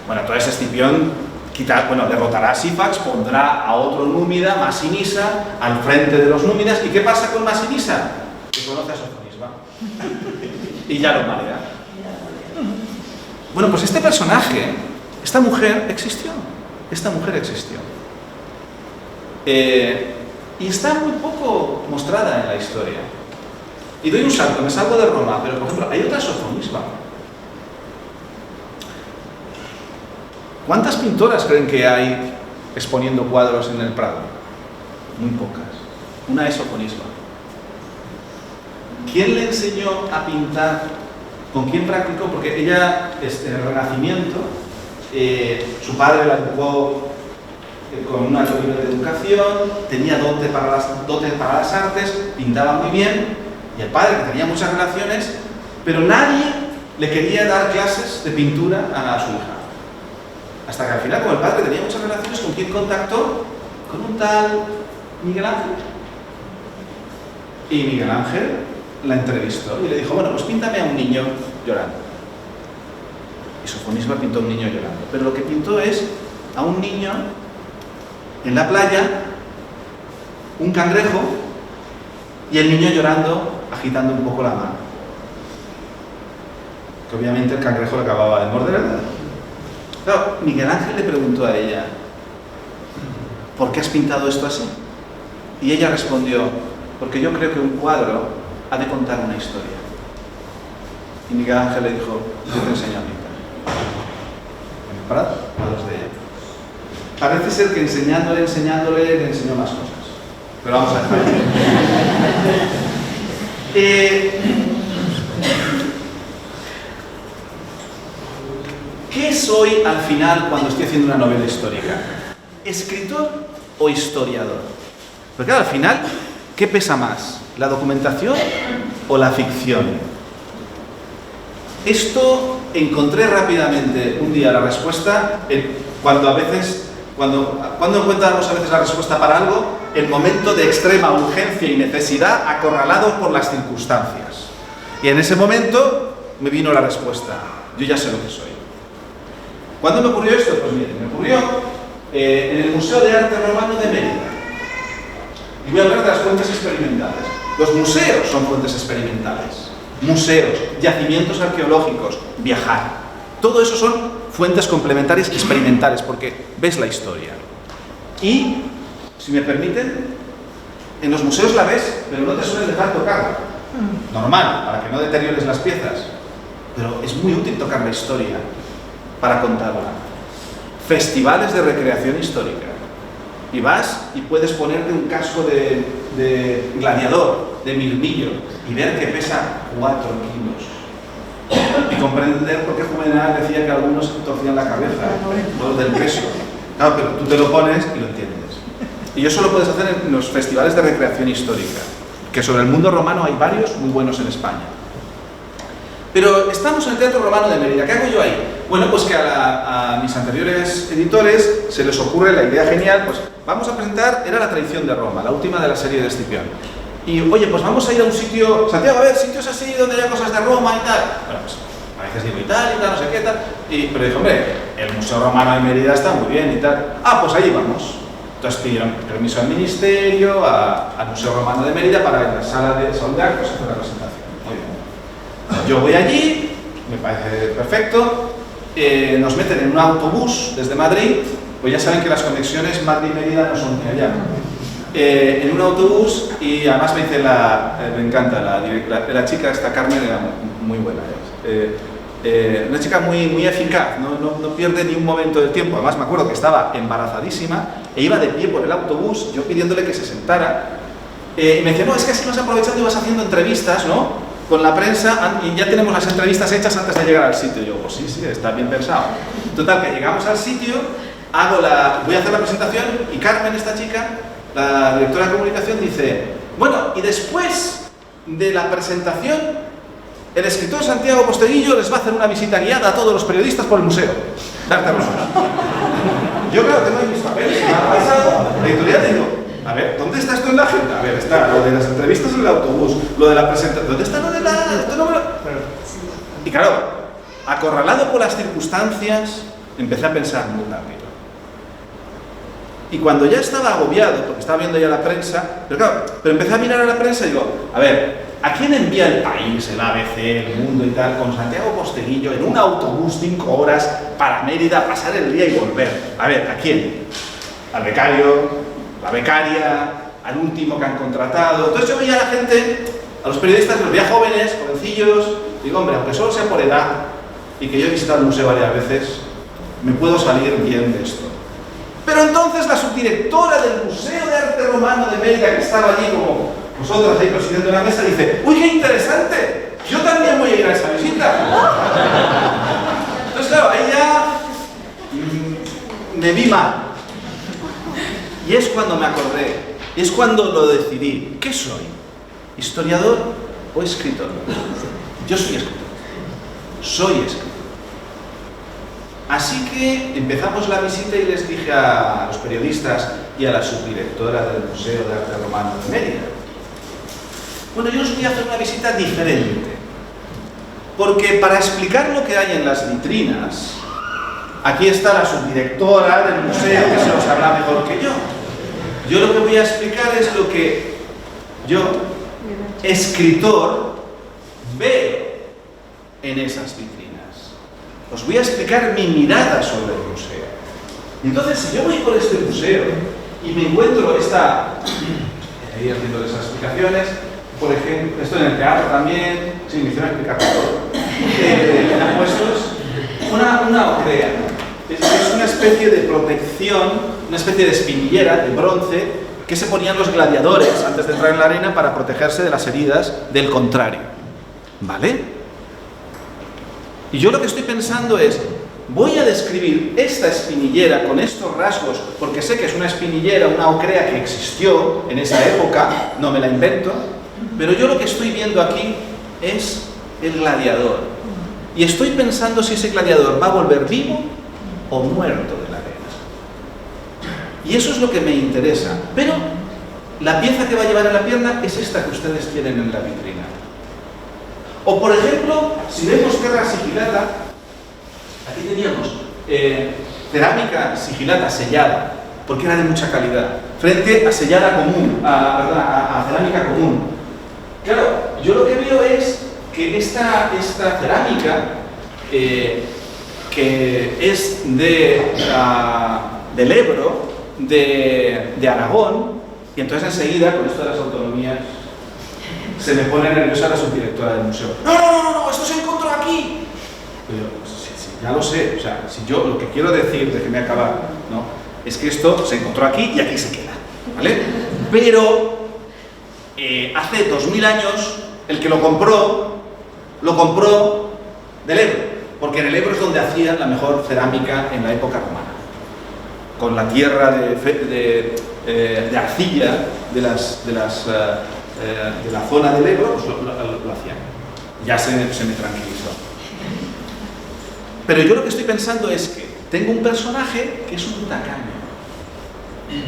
S3: Bueno, entonces Escipión derrotará a Sífax, pondrá a otro númida, Masinisa, al frente de los númidas. ¿Y qué pasa con Masinisa? Que conoce a Sofonisba y ya lo marea. Bueno, pues este personaje, esta mujer existió. Y está muy poco mostrada en la historia. Y doy un salto, me salgo de Roma, pero por ejemplo, hay otra Sofonisba. ¿Cuántas pintoras creen que hay exponiendo cuadros en el Prado? Muy pocas. Una es Sofonisba. ¿quién le enseñó a pintar? ¿Con quién practicó? Porque ella, en el Renacimiento, su padre la educó con un alto nivel de educación, tenía dote para las artes, pintaba muy bien, y el padre, que tenía muchas relaciones, pero nadie le quería dar clases de pintura a su hija. Hasta que al final, como el padre tenía muchas relaciones, ¿con quién contactó? Con un tal Miguel Ángel. Y Miguel Ángel la entrevistó y le dijo, bueno, pues píntame a un niño llorando. Y Sofonisba pintó a un niño llorando. Pero lo que pintó es a un niño en la playa, un cangrejo, y el niño llorando, agitando un poco la mano. Que obviamente el cangrejo le acababa de morder el dedo. Claro, Miguel Ángel le preguntó a ella, ¿por qué has pintado esto así? Y ella respondió, porque yo creo que un cuadro ha de contar una historia. Y Miguel Ángel le dijo, yo te enseño a pintar. ¿Preparado? A los de ella. Parece ser que enseñándole, le enseñó más cosas. Pero vamos a dejar. ¿Qué soy al final cuando estoy haciendo una novela histórica? ¿Escritor o historiador? Porque claro, al final, ¿qué pesa más? ¿La documentación o la ficción? Esto encontré rápidamente un día la respuesta cuando encontramos a veces la respuesta para algo, el momento de extrema urgencia y necesidad, acorralados por las circunstancias. Y en ese momento me vino la respuesta. Yo ya sé lo que soy. ¿Cuándo me ocurrió esto? Pues miren, me ocurrió en el Museo de Arte Romano de Mérida. Y voy a hablar de las fuentes experimentales. Los museos son fuentes experimentales. Museos, yacimientos arqueológicos, viajar. Todo eso son fuentes complementarias experimentales porque ves la historia. Y, si me permiten, en los museos la ves, pero no te suelen dejar tocarla. Normal, para que no deteriores las piezas. Pero es muy útil tocar la historia para contarla. Festivales de recreación histórica. Y vas y puedes ponerte un casco de gladiador, de mirmillo, y ver que pesa 4 kilos. Y comprender por qué Juvenal decía que algunos torcían la cabeza, los del peso. Claro, pero tú te lo pones y lo entiendes. Y eso lo puedes hacer en los festivales de recreación histórica, que sobre el mundo romano hay varios muy buenos en España. Pero estamos en el Teatro Romano de Mérida. ¿Qué hago yo ahí? Bueno, pues que a mis anteriores editores se les ocurre la idea genial, pues vamos a presentar, era la tradición de Roma, la última de la serie de Escipión. Y oye, pues vamos a ir a un sitio, Santiago, a ver, sitios así donde haya cosas de Roma y tal. Bueno, pues a veces digo Italia y tal, no sé qué tal. Pero dije, hombre, el Museo Romano de Mérida está muy bien y tal. Ah, pues allí vamos. Entonces pidieron permiso al ministerio, al Museo Romano de Mérida para ir a la sala de Salón de Actos hacer la presentación. Muy bien. Yo voy allí, me parece perfecto, nos meten en un autobús desde Madrid, pues ya saben que las conexiones Madrid-Mérida no son de allá. En un autobús y además me dice me encanta la chica, esta Carmen era muy buena. Una chica muy eficaz, no pierde ni un momento del tiempo. Además me acuerdo que estaba embarazadísima e iba de pie por el autobús, yo pidiéndole que se sentara. Y me decía, no, es que así vas aprovechando y vas haciendo entrevistas, ¿no? Con la prensa, y ya tenemos las entrevistas hechas antes de llegar al sitio. Y yo, pues sí, está bien pensado. Total, que llegamos al sitio, voy a hacer la presentación y Carmen, esta chica, la directora de comunicación, dice, bueno, y después de la presentación, el escritor Santiago Posteguillo les va a hacer una visita guiada a todos los periodistas por el museo de Arte Romano. Yo, claro, tengo ahí mis papeles, me ha pasado, la editorial, digo, a ver, ¿dónde está esto en la agenda? A ver, está lo de las entrevistas en el autobús, lo de la presentación, ¿dónde está lo de esto no me lo... Y claro, acorralado por las circunstancias, empecé a pensar muy rápido. Y cuando ya estaba agobiado, porque estaba viendo ya la prensa, pero empecé a mirar a la prensa y digo, a ver, ¿a quién envía el País, el ABC, el Mundo y tal, con Santiago Posteguillo en un autobús 5 horas para Mérida, pasar el día y volver? A ver, ¿a quién? Al becario, la becaria, al último que han contratado. Entonces yo veía a la gente, a los periodistas, los veía jóvenes, jovencillos, digo, hombre, aunque solo sea por edad y que yo he visitado el museo varias veces, me puedo salir bien de esto. Pero entonces la subdirectora del Museo de Arte Romano de Mérida, que estaba allí como vosotras ahí presidiendo la mesa, dice, ¡uy, qué interesante! Yo también voy a ir a esa visita. Entonces, claro, ahí ya me vi mal. Y es cuando me acordé, es cuando lo decidí. ¿Qué soy? ¿Historiador o escritor? Yo soy escritor. Soy escritor. Así que empezamos la visita y les dije a los periodistas y a la subdirectora del Museo de Arte Romano de Mérida, bueno, yo os voy a hacer una visita diferente, porque para explicar lo que hay en las vitrinas, aquí está la subdirectora del museo, que se lo sabrá mejor que yo. Yo lo que voy a explicar es lo que yo, escritor, veo en esas vitrinas. Os voy a explicar mi mirada sobre el museo. Entonces, si yo voy por este museo y me encuentro ahí haciendo esas explicaciones, por ejemplo, esto en el teatro también, sí, me hicieron explicar todo, han puesto una ocrea. Es una especie de protección, una especie de espinillera de bronce que se ponían los gladiadores antes de entrar en la arena para protegerse de las heridas del contrario. ¿Vale? Y yo lo que estoy pensando es, voy a describir esta espinillera con estos rasgos, porque sé que es una espinillera, una ocrea que existió en esa época, no me la invento, pero yo lo que estoy viendo aquí es el gladiador. Y estoy pensando si ese gladiador va a volver vivo o muerto de la arena. Y eso es lo que me interesa. Pero la pieza que va a llevar en la pierna es esta que ustedes tienen en la vitrina. O por ejemplo, si vemos terra sigillata, aquí teníamos cerámica sigillata sellada, porque era de mucha calidad, frente a sellada común, a cerámica común. Claro, yo lo que veo es que esta cerámica, que es del Ebro, de Aragón, y entonces enseguida, con esto de las autonomías, se me pone nerviosa la subdirectora del museo. No, esto se encontró aquí. Pero sí, ya lo sé, o sea, si yo lo que quiero decir, déjeme acabar, ¿no? Es que esto se encontró aquí y aquí se queda, ¿vale? Pero hace 2000 años el que lo compró del Ebro, porque en el Ebro es donde hacían la mejor cerámica en la época romana, con la tierra de arcilla de la zona del Ebro, pues lo hacían. Ya se me tranquilizó. Pero yo lo que estoy pensando es que tengo un personaje que es un tacaño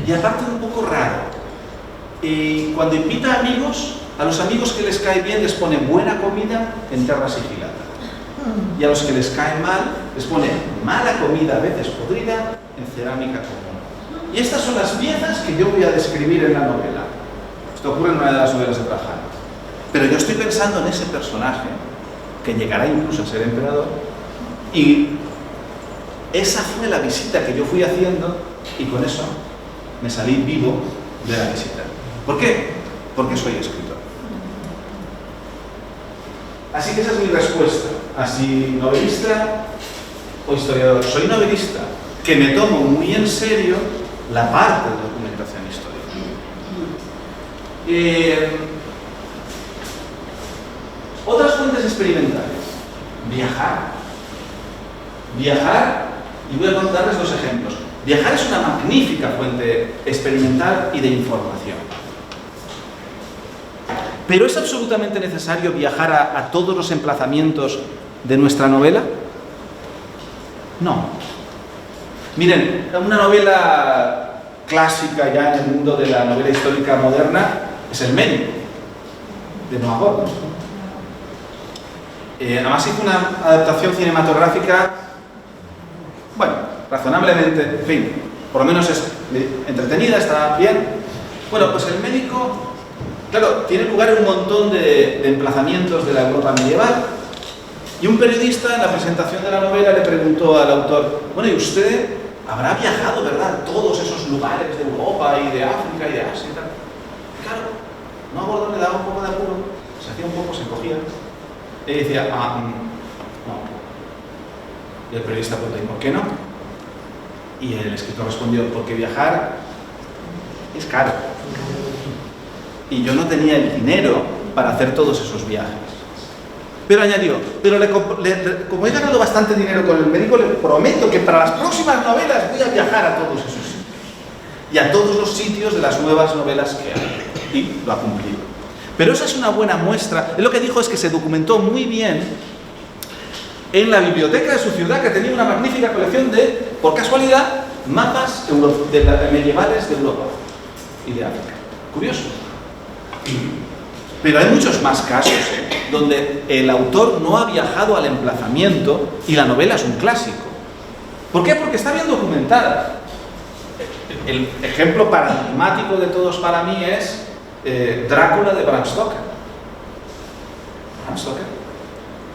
S3: y aparte un poco raro. Y cuando invita a amigos, a los amigos que les cae bien les pone buena comida en terra sigillata. Y a los que les cae mal, les pone mala comida, a veces podrida, en cerámica común. Y estas son las piezas que yo voy a describir en la novela. Esto ocurre en una de las novelas de Trajano. Pero yo estoy pensando en ese personaje, que llegará incluso a ser emperador, y esa fue la visita que yo fui haciendo, y con eso me salí vivo de la visita. ¿Por qué? Porque soy escritor. Así que esa es mi respuesta. Así, novelista o historiador. Soy novelista, que me tomo muy en serio la parte de documentación histórica. Otras fuentes experimentales. Viajar, y voy a contarles dos ejemplos. Viajar es una magnífica fuente experimental y de información. ¿Pero es absolutamente necesario viajar a todos los emplazamientos de nuestra novela? No. Miren, una novela clásica ya en el mundo de la novela histórica moderna es El Médico, de Noah Gordon. Además hizo una adaptación cinematográfica, bueno, razonablemente, en fin, por lo menos es entretenida, está bien. Bueno, pues El Médico, claro, tiene lugar en un montón de emplazamientos de la Europa medieval. Y un periodista en la presentación de la novela le preguntó al autor, bueno, ¿y usted habrá viajado, verdad, a todos esos lugares de Europa y de África y de Asia y tal? Y claro, no, Gordon le daba un poco de apuro, se hacía un poco, se encogía, y decía, no. Y el periodista preguntó, ¿y por qué no? Y el escritor respondió, porque viajar es caro. y yo no tenía el dinero para hacer todos esos viajes. Pero añadió, pero como he ganado bastante dinero con el médico, le prometo que para las próximas novelas voy a viajar a todos esos sitios. Y a todos los sitios de las nuevas novelas que hay. Y lo ha cumplido. Pero esa es una buena muestra. Él lo que dijo es que se documentó muy bien en la biblioteca de su ciudad, que tenía una magnífica colección de, por casualidad, mapas medievales de Europa y de África. Curioso. Pero hay muchos más casos, donde el autor no ha viajado al emplazamiento y la novela es un clásico. ¿Por qué? Porque está bien documentada. El ejemplo paradigmático de todos para mí es Drácula de Bram Stoker. Bram Stoker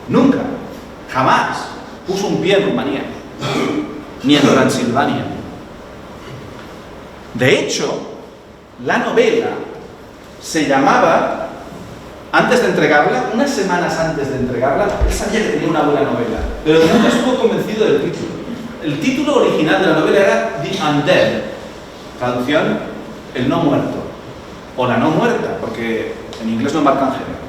S3: nunca, jamás puso un pie en Rumanía, ni en Transilvania. De hecho, la novela se llamaba, antes de entregarla, unas semanas antes de entregarla, él sabía que tenía una buena novela, pero nunca estuvo convencido del título. El título original de la novela era The Undead, traducción, el no muerto, o la no muerta, porque en inglés no marcan género.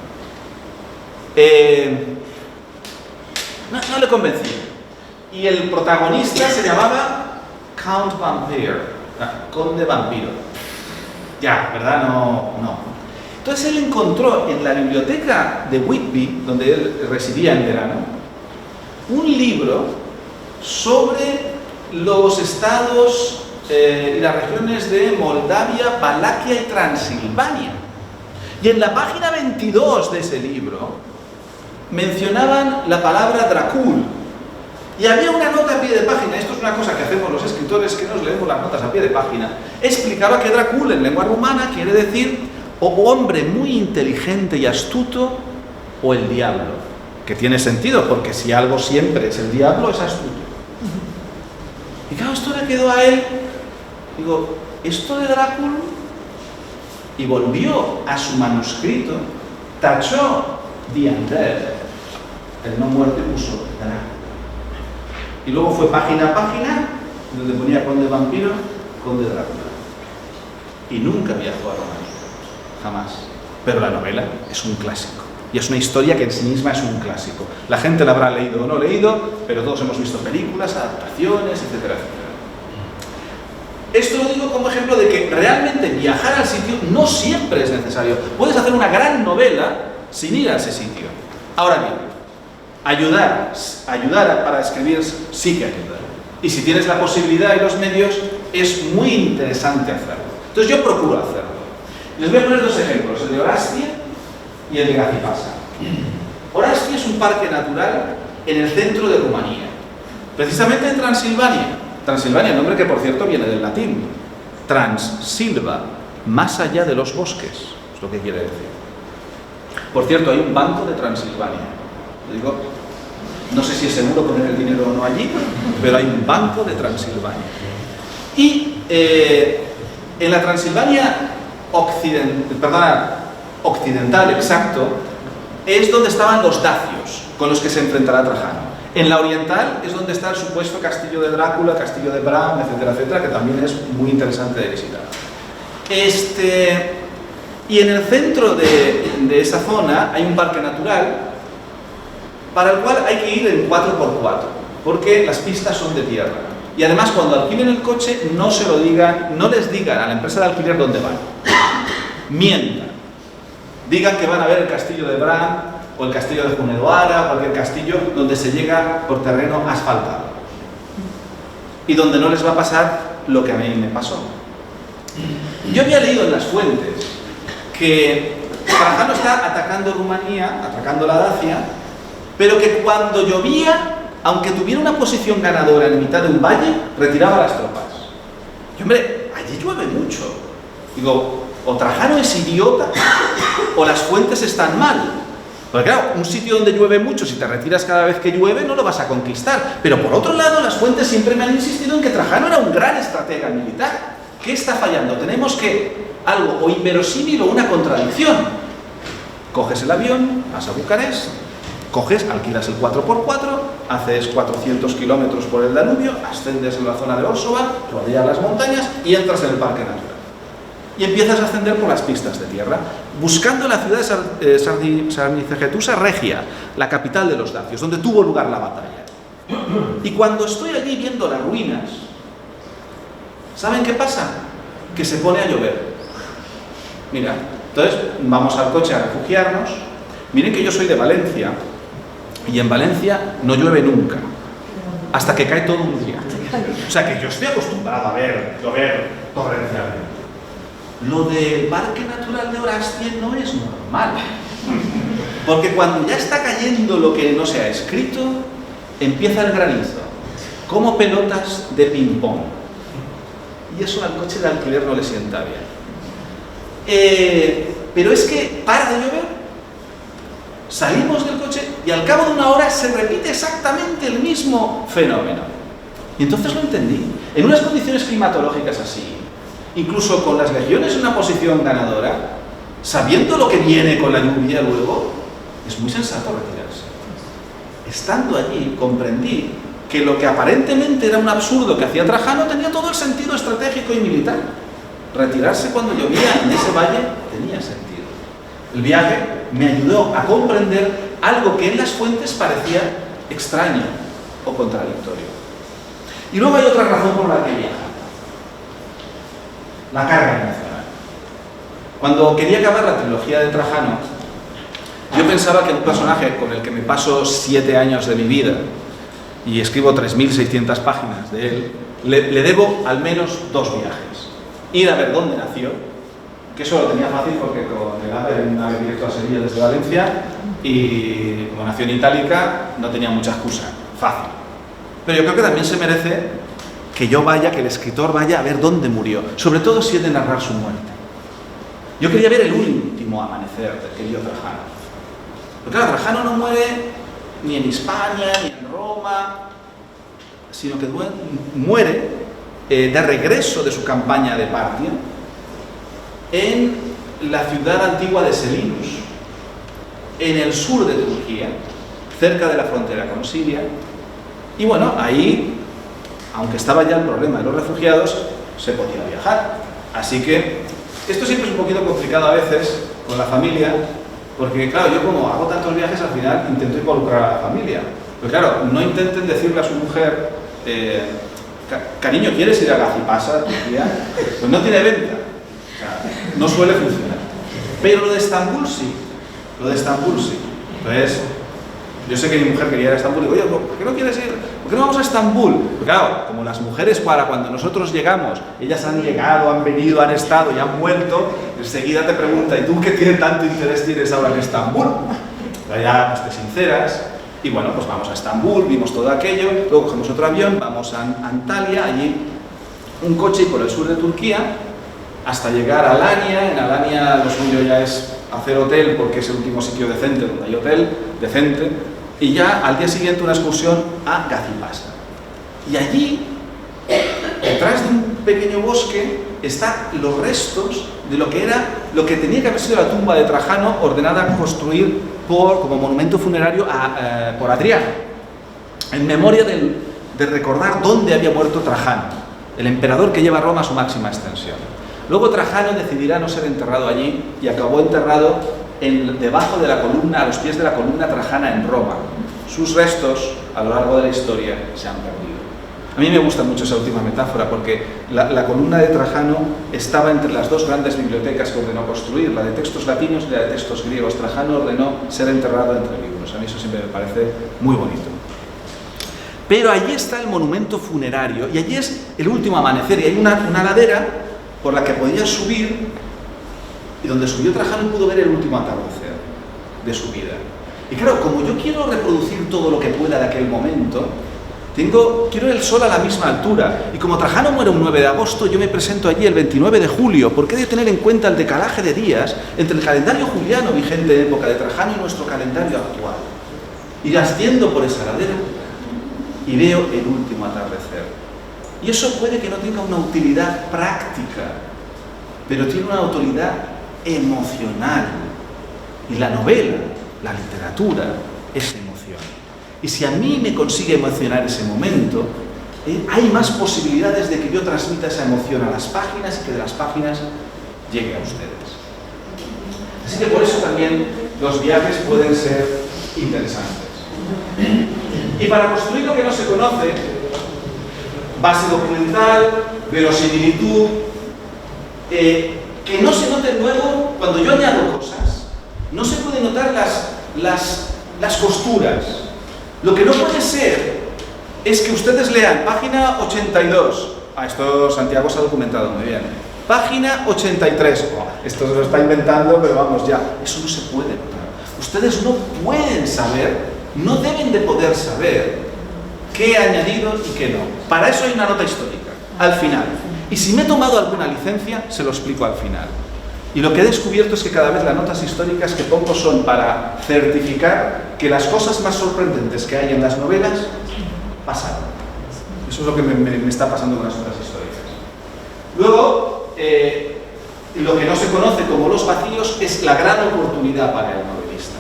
S3: No le convenció. Y el protagonista se llamaba Count Vampire, Conde Vampiro. Ya, ¿verdad? No. Entonces él encontró en la biblioteca de Whitby, donde él residía en verano, un libro sobre los estados y las regiones de Moldavia, Valaquia y Transilvania. Y en la página 22 de ese libro mencionaban la palabra Dracul. Y había una nota a pie de página, esto es una cosa que hacemos los escritores, que nos leemos las notas a pie de página, explicaba que Dracul en lengua rumana quiere decir o hombre muy inteligente y astuto o el diablo, que tiene sentido, porque si algo siempre es el diablo, es astuto. Y claro, esto le quedó a él, digo, esto de Drácula, y volvió a su manuscrito, tachó The Undead, el no muerto, y puso Drácula. Y luego fue página a página, donde ponía Conde Vampiro, Conde Drácula. Y nunca viajó a Roma, jamás. Pero la novela es un clásico. Y es una historia que en sí misma es un clásico. La gente la habrá leído o no leído, pero todos hemos visto películas, adaptaciones, etcétera, etcétera. Esto lo digo como ejemplo de que realmente viajar al sitio no siempre es necesario. Puedes hacer una gran novela sin ir a ese sitio. Ahora bien, ayudar para escribir sí que ayuda. Y si tienes la posibilidad y los medios, es muy interesante hacerlo. Entonces yo procuro hacerlo. Les voy a poner dos ejemplos, el de Orastia y el de Gazipasa. Orastia es un parque natural en el centro de Rumanía, precisamente en Transilvania. Transilvania, nombre que por cierto viene del latín. Transsilva, más allá de los bosques, es lo que quiere decir. Por cierto, hay un banco de Transilvania. Digo, no sé si es seguro poner el dinero o no allí, pero hay un banco de Transilvania. Y en la Transilvania occidental, exacto, es donde estaban los dacios, con los que se enfrentará Trajano. En la oriental es donde está el supuesto castillo de Drácula, castillo de Bram, etcétera, etcétera, que también es muy interesante de visitar. Y en el centro de esa zona hay un parque natural para el cual hay que ir en 4x4, porque las pistas son de tierra. Y además, cuando alquilen el coche, no les digan a la empresa de alquiler dónde van. Mientan. Digan que van a ver el castillo de Bram, o el castillo de Hunedoara, cualquier castillo donde se llega por terreno asfaltado. Y donde no les va a pasar lo que a mí me pasó. Yo había leído en las fuentes que Trajano está atacando Rumanía, atacando la Dacia, pero que cuando llovía, aunque tuviera una posición ganadora en mitad de un valle, retiraba las tropas. Y hombre, allí llueve mucho. Digo, o Trajano es idiota, o las fuentes están mal. Porque claro, un sitio donde llueve mucho, si te retiras cada vez que llueve, no lo vas a conquistar. Pero por otro lado, las fuentes siempre me han insistido en que Trajano era un gran estratega militar. ¿Qué está fallando? Tenemos algo o inverosímil o una contradicción. Coges el avión, vas a Bucarest, alquilas el 4x4, haces 400 kilómetros por el Danubio, ascendes en la zona de Orsova, rodeas las montañas y entras en el parque natural. y empiezas a ascender por las pistas de tierra, buscando la ciudad de Sarmizegetusa Regia, la capital de los dacios, donde tuvo lugar la batalla. Y cuando estoy allí viendo las ruinas, ¿saben qué pasa? Que se pone a llover. Mira, entonces vamos al coche a refugiarnos. Miren que yo soy de Valencia, y en Valencia no llueve nunca, hasta que cae todo un día. O sea que yo estoy acostumbrado a ver llover torrencialmente. Lo del Parque Natural de Orastien no es normal, porque cuando ya está cayendo lo que no se ha escrito, empieza el granizo, como pelotas de ping-pong. Y eso al coche de alquiler no le sienta bien. Pero es que para de llover, salimos del coche y al cabo de una hora se repite exactamente el mismo fenómeno. Y entonces lo entendí. En unas condiciones climatológicas así, incluso con las legiones en una posición ganadora, sabiendo lo que viene con la lluvia luego, es muy sensato retirarse. Estando allí, comprendí que lo que aparentemente era un absurdo que hacía Trajano tenía todo el sentido estratégico y militar. Retirarse cuando llovía en ese valle tenía sentido. El viaje me ayudó a comprender algo que en las fuentes parecía extraño o contradictorio. Y luego hay otra razón por la que viaja: la carga emocional. Cuando quería acabar la trilogía de Trajano, yo pensaba que un personaje con el que me paso 7 años de mi vida y escribo 3.600 páginas de él, le debo al menos 2 viajes. Ir a ver dónde nació, que eso lo tenía fácil porque con el AVE un ave directo a Sevilla desde Valencia, y como nació en Itálica no tenía mucha excusa, fácil. Pero yo creo que también se merece que yo vaya, que el escritor vaya a ver dónde murió, sobre todo si he de narrar su muerte. Yo quería ver el último amanecer del querido Trajano. Porque claro, Trajano no muere ni en Hispania, ni en Roma, sino que muere de regreso de su campaña de Partia en la ciudad antigua de Selinus, en el sur de Turquía, cerca de la frontera con Siria. Y bueno, ahí, aunque estaba ya el problema de los refugiados, se podía viajar. Así que esto siempre es un poquito complicado a veces con la familia, porque claro, yo como hago tantos viajes, al final intento involucrar a la familia. Pero claro, no intenten decirle a su mujer, cariño, ¿quieres ir a Gazipasa, Turquía? Pues no tiene venta. O sea, no suele funcionar. Pero lo de Estambul sí. Lo de Estambul sí. Entonces, yo sé que mi mujer quería ir a Estambul y digo, oye, ¿por qué no quieres ir? ¿Por qué no vamos a Estambul? Porque claro, como las mujeres para cuando nosotros llegamos, ellas han llegado, han venido, han estado y han vuelto, enseguida te pregunta, ¿y tú qué tiene tanto interés tienes ahora en Estambul? Pero ya, pues te sinceras. Y bueno, pues vamos a Estambul, vimos todo aquello, luego cogemos otro avión, vamos a Antalya, allí un coche y por el sur de Turquía, hasta llegar a Alanya. En Alanya lo suyo ya es hacer hotel, porque es el último sitio decente donde hay hotel, decente, y ya al día siguiente una excursión a Gazipasa. Y allí, detrás de un pequeño bosque, están los restos de lo que tenía que haber sido la tumba de Trajano, ordenada a construir como monumento funerario por Adriano, en memoria de recordar dónde había muerto Trajano, el emperador que lleva a Roma a su máxima extensión. Luego Trajano decidirá no ser enterrado allí y acabó enterrado debajo de la columna, a los pies de la columna trajana en Roma. Sus restos, a lo largo de la historia, se han perdido. A mí me gusta mucho esa última metáfora porque la columna de Trajano estaba entre las 2 grandes bibliotecas que ordenó construir, la de textos latinos y la de textos griegos. Trajano ordenó ser enterrado entre libros. A mí eso siempre me parece muy bonito. Pero allí está el monumento funerario y allí es el último amanecer y hay una ladera por la que podía subir y donde subió Trajano pudo ver el último atardecer de su vida. Y claro, como yo quiero reproducir todo lo que pueda de aquel momento, quiero el sol a la misma altura. Y como Trajano muere un 9 de agosto, yo me presento allí el 29 de julio, porque he de tener en cuenta el decalaje de días entre el calendario juliano vigente en época de Trajano y nuestro calendario actual. Y asciendo por esa ladera y veo el último atardecer. Y eso puede que no tenga una utilidad práctica, pero tiene una utilidad emocional. Y la novela, la literatura, es emoción. Y si a mí me consigue emocionar ese momento, hay más posibilidades de que yo transmita esa emoción a las páginas y que de las páginas llegue a ustedes. Así que por eso también los viajes pueden ser interesantes. Y para construir lo que no se conoce, base documental, verosimilitud, que no se note luego, cuando yo añado cosas, no se pueden notar las costuras. Lo que no puede ser es que ustedes lean página 82. Esto Santiago se ha documentado muy bien. Página 83. Esto se lo está inventando, pero vamos ya. Eso no se puede notar. Ustedes no pueden saber, no deben de poder saber qué he añadido y qué no. Para eso hay una nota histórica, al final. Y si me he tomado alguna licencia, se lo explico al final. Y lo que he descubierto es que cada vez las notas históricas que pongo son para certificar que las cosas más sorprendentes que hay en las novelas pasaron. Eso es lo que me está pasando con las notas históricas. Luego, lo que no se conoce como los vacíos es la gran oportunidad para el novelista.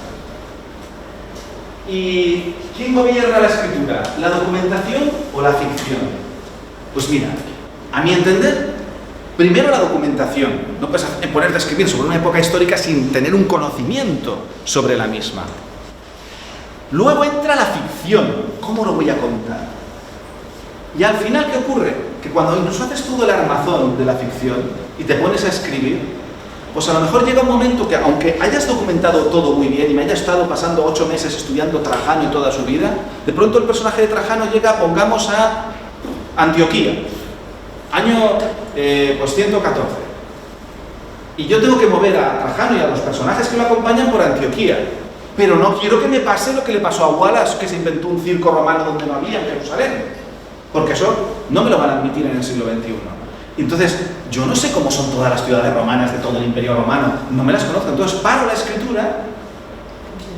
S3: ¿Y quién gobierna la escritura? ¿La documentación o la ficción? Pues mira, a mi entender, primero la documentación. No puedes ponerte a escribir sobre una época histórica sin tener un conocimiento sobre la misma. Luego entra la ficción. ¿Cómo lo voy a contar? Y al final, ¿qué ocurre? Que cuando incluso haces todo el armazón de la ficción y te pones a escribir, pues a lo mejor llega un momento que, aunque hayas documentado todo muy bien y me haya estado pasando 8 meses estudiando Trajano y toda su vida, de pronto el personaje de Trajano llega, pongamos, a Antioquía, año pues 114. Y yo tengo que mover a Trajano y a los personajes que lo acompañan por Antioquía. Pero no quiero que me pase lo que le pasó a Wallace, que se inventó un circo romano donde no había, en Jerusalén. Porque eso no me lo van a admitir en el siglo XXI. Entonces, yo no sé cómo son todas las ciudades romanas de todo el Imperio Romano, no me las conozco. Entonces paro la escritura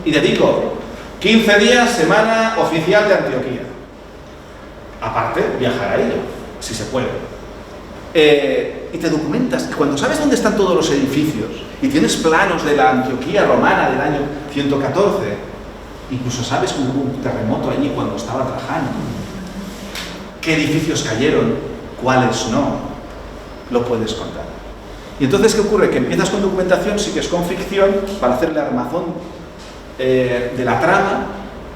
S3: y dedico 15 días, semana oficial de Antioquía. Aparte, viajar a ello, si se puede. Y te documentas, y cuando sabes dónde están todos los edificios, y tienes planos de la Antioquía romana del año 114, incluso sabes que hubo un terremoto allí cuando estaba Trajano, qué edificios cayeron, cuáles no, lo puedes contar. Y entonces, ¿qué ocurre? Que empiezas con documentación, sigues con ficción, para hacer el armazón de la trama,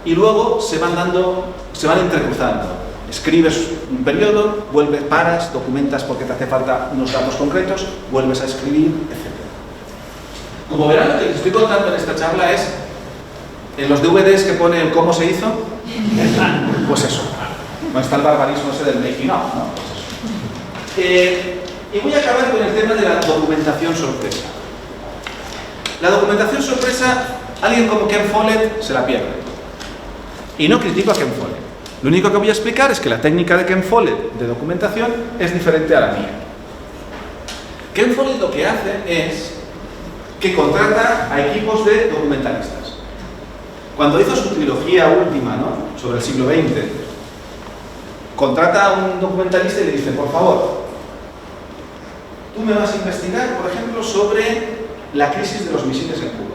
S3: y luego se van entrecruzando. Escribes un periodo, vuelves, paras, documentas porque te hace falta unos datos concretos, vuelves a escribir, etc. Como verán, lo que les estoy contando en esta charla es, en los DVDs que pone el cómo se hizo, pues eso. No está el barbarismo ese del making of, ¿no? Pues eso. Y voy a acabar con el tema de la documentación sorpresa. La documentación sorpresa, alguien como Ken Follett se la pierde. Y no critico a Ken Follett. Lo único que voy a explicar es que la técnica de Ken Follett de documentación es diferente a la mía. Ken Follett lo que hace es que contrata a equipos de documentalistas. Cuando hizo su trilogía última, ¿no?, sobre el siglo XX, contrata a un documentalista y le dice, por favor, tú me vas a investigar, por ejemplo, sobre la crisis de los misiles en Cuba.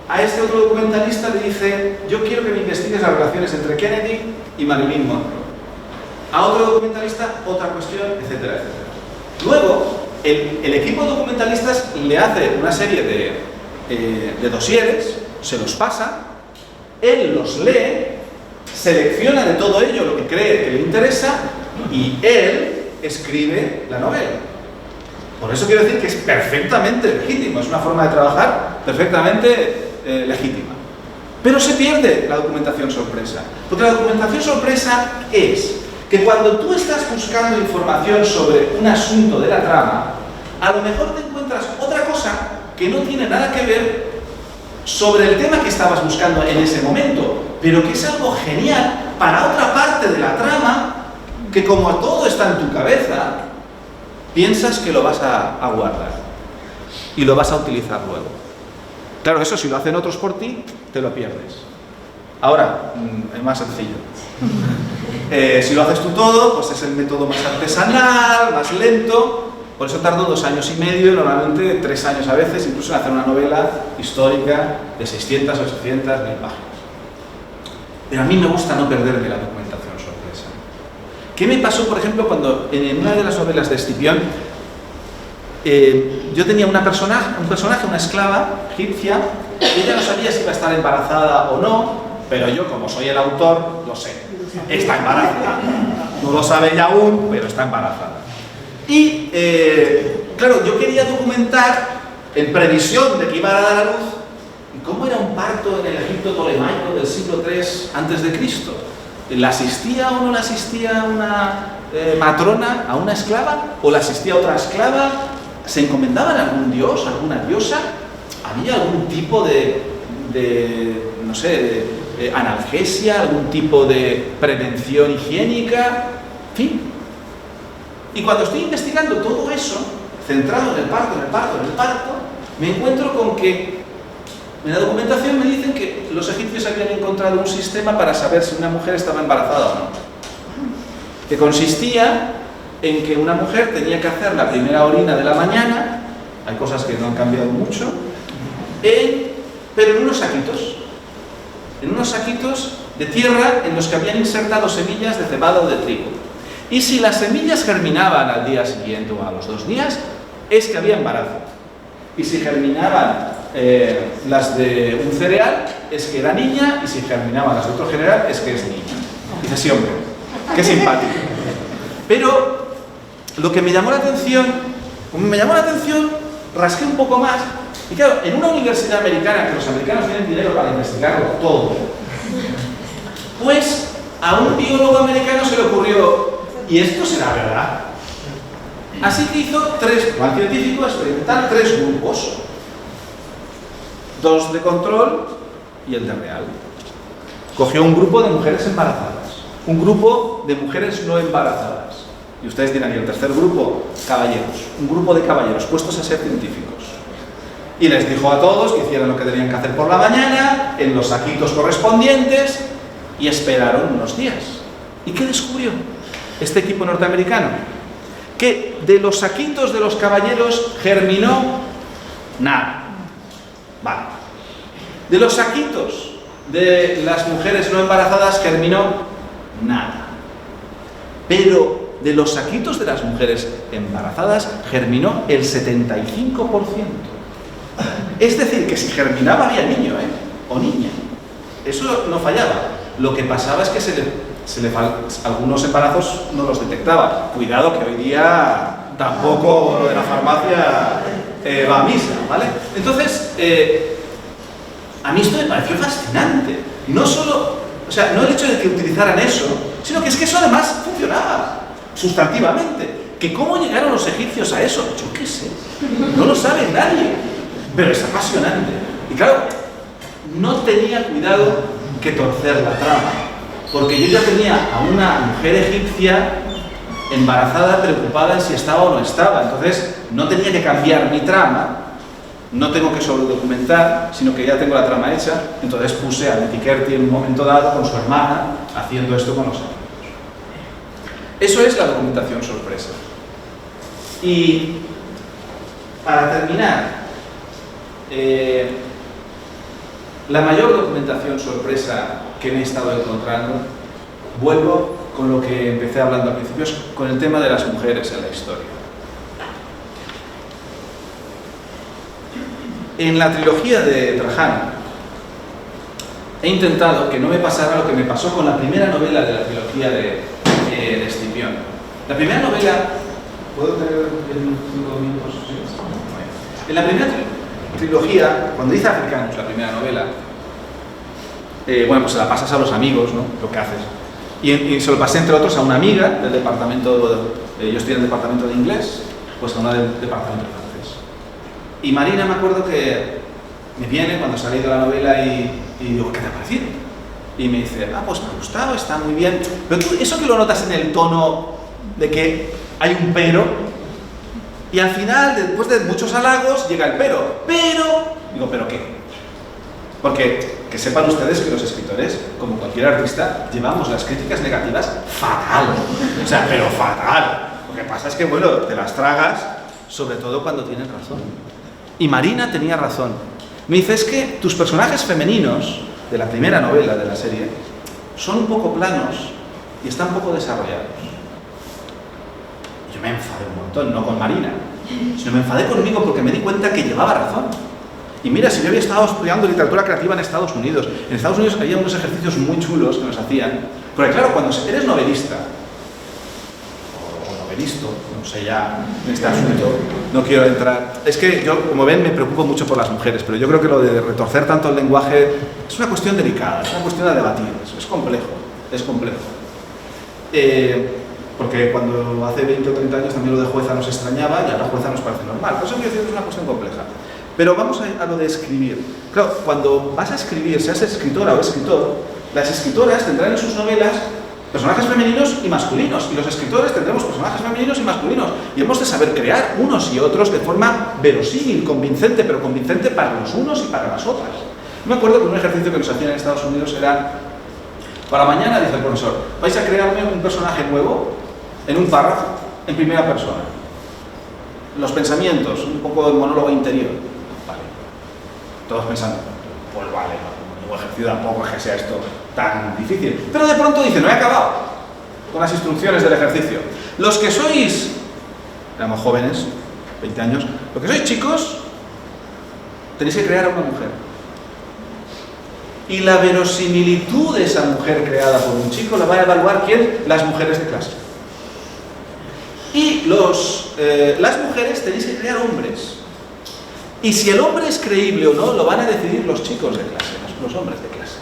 S3: A este otro documentalista le dice, yo quiero que me investigues las relaciones entre Kennedy y Marilyn Monroe. A otro documentalista, otra cuestión, etcétera, etcétera. Luego, el equipo de documentalistas le hace una serie de dosieres, se los pasa, él los lee, selecciona de todo ello lo que cree que le interesa y él escribe la novela. Por eso quiero decir que es perfectamente legítimo, es una forma de trabajar perfectamente legítima. Pero se pierde la documentación sorpresa, porque la documentación sorpresa es que cuando tú estás buscando información sobre un asunto de la trama, a lo mejor te encuentras otra cosa que no tiene nada que ver sobre el tema que estabas buscando en ese momento, pero que es algo genial para otra parte de la trama que, como todo está en tu cabeza, piensas que lo vas a guardar y lo vas a utilizar luego. Claro, eso si lo hacen otros por ti, te lo pierdes. Ahora, es más sencillo. Si lo haces tú todo, pues es el método más artesanal, más lento. Por eso tardo 2 años y medio, normalmente 3 años a veces, incluso en hacer una novela histórica de 600 o 800 1000 páginas. Pero a mí me gusta no perderme la documentación sorpresa. ¿Qué me pasó, por ejemplo, cuando en una de las novelas de Escipión yo tenía un personaje, una esclava egipcia, y ella no sabía si iba a estar embarazada o no, pero yo, como soy el autor, lo sé. Está embarazada. No lo sabe ella aún, pero está embarazada. Y, claro, yo quería documentar, en previsión de que iba a dar a luz, cómo era un parto en el Egipto tolemaico del siglo III a.C. ¿La asistía o no la asistía una matrona a una esclava? ¿O la asistía otra esclava? ¿Se encomendaban a algún dios, alguna diosa? ¿Había algún tipo de no sé, de analgesia, algún tipo de prevención higiénica? En fin. Y cuando estoy investigando todo eso, centrado en el parto, me encuentro con que en la documentación me dicen que los egipcios habían encontrado un sistema para saber si una mujer estaba embarazada o no. Que consistía en que una mujer tenía que hacer la primera orina de la mañana, hay cosas que no han cambiado mucho, pero en unos saquitos de tierra en los que habían insertado semillas de cebada o de trigo. Y si las semillas germinaban al día siguiente o a los 2 días, es que había embarazo. Y si germinaban las de un cereal, es que era niña, y si germinaban las de otro cereal, es que es niña. Dice, sí, hombre, qué simpático. Pero lo que me llamó la atención, rasqué un poco más, y claro, en una universidad americana, que los americanos tienen dinero para investigarlo todo, pues a un biólogo americano se le ocurrió, ¿y esto será verdad? Así que hizo al científico experimentar 3 grupos, 2 de control y el de real. Cogió un grupo de mujeres embarazadas, un grupo de mujeres no embarazadas, y ustedes dirán, ¿y el tercer grupo? Caballeros, un grupo de caballeros puestos a ser científicos. Y les dijo a todos que hicieran lo que tenían que hacer por la mañana, en los saquitos correspondientes, y esperaron unos días. ¿Y qué descubrió este equipo norteamericano? Que de los saquitos de los caballeros germinó nada. Vale. De los saquitos de las mujeres no embarazadas germinó nada. Pero de los saquitos de las mujeres embarazadas germinó el 75%. Es decir, que si germinaba había niño, o niña. Eso no fallaba. Lo que pasaba es que algunos embarazos no los detectaba. Cuidado, que hoy día tampoco lo de la farmacia va a misa, ¿vale? Entonces, a mí esto me pareció fascinante. No solo, no el hecho de que utilizaran eso, sino que es que eso además funcionaba sustantivamente. Que cómo llegaron los egipcios a eso, yo qué sé, no lo sabe nadie. Pero es apasionante. Y claro, no tenía cuidado que torcer la trama, porque yo ya tenía a una mujer egipcia embarazada, preocupada en si estaba o no estaba. Entonces, no tenía que cambiar mi trama, no tengo que sobredocumentar, sino que ya tengo la trama hecha. Entonces puse a Betty Kerty en un momento dado con su hermana, haciendo esto con los amigos. Eso es la documentación sorpresa. Y para terminar, la mayor documentación sorpresa que me he estado encontrando, vuelvo con lo que empecé hablando al principio, con el tema de las mujeres en la historia. En la trilogía de Trajano he intentado que no me pasara lo que me pasó con la primera novela de la trilogía de Escipión. La primera novela... ¿Puedo tener 5 minutos? ¿Sí? En la primera trilogía, cuando dice Africanos, la primera novela, pues se la pasas a los amigos, ¿no? Lo que haces. Y se lo pasé, entre otros, a una amiga del departamento, yo estoy en el departamento de inglés, pues a una del departamento de francés. Y Marina, me acuerdo que me viene cuando salí de la novela y digo, ¿qué te ha parecido? Y me dice, pues me ha gustado, está muy bien. Pero tú, eso que lo notas en el tono de que hay un pero, y al final, después de muchos halagos, llega el pero. Digo, ¿pero qué? Porque que sepan ustedes que los escritores, como cualquier artista, llevamos las críticas negativas fatal. Pero fatal. Lo que pasa es que, te las tragas, sobre todo cuando tienen razón. Y Marina tenía razón. Me dice, es que tus personajes femeninos, de la primera novela de la serie, son un poco planos y están poco desarrollados. Yo me enfadé un montón, no con Marina, sino me enfadé conmigo porque me di cuenta que llevaba razón. Y mira, si yo había estado estudiando literatura creativa en Estados Unidos había unos ejercicios muy chulos que nos hacían, porque claro, cuando eres novelista, o novelisto, no sé ya, en este asunto, no quiero entrar, es que yo, como ven, me preocupo mucho por las mujeres, pero yo creo que lo de retorcer tanto el lenguaje es una cuestión delicada, es una cuestión a debatir, es complejo, es complejo. Porque cuando hace 20 o 30 años también lo de jueza nos extrañaba y ahora jueza nos parece normal, por eso quiero decir que es una cuestión compleja. Pero vamos a lo de escribir. Claro, cuando vas a escribir, seas escritora o escritor, las escritoras tendrán en sus novelas personajes femeninos y masculinos, y los escritores tendremos personajes femeninos y masculinos, y hemos de saber crear unos y otros de forma verosímil, convincente, pero convincente para los unos y para las otras. Me acuerdo que un ejercicio que nos hacían en Estados Unidos era, para mañana, dice el profesor, vais a crearme un personaje nuevo en un párrafo, en primera persona. Los pensamientos, un poco de monólogo interior. Vale. Todos pensando, pues vale, no ejercicio tampoco es que sea esto tan difícil. Pero de pronto dice, no he acabado con las instrucciones del ejercicio. Los que sois, éramos jóvenes, 20 años, los que sois chicos, tenéis que crear a una mujer. Y la verosimilitud de esa mujer creada por un chico la va a evaluar ¿quién? Las mujeres de clase. Y las mujeres tenéis que crear hombres. Y si el hombre es creíble o no, lo van a decidir los chicos de clase, los hombres de clase.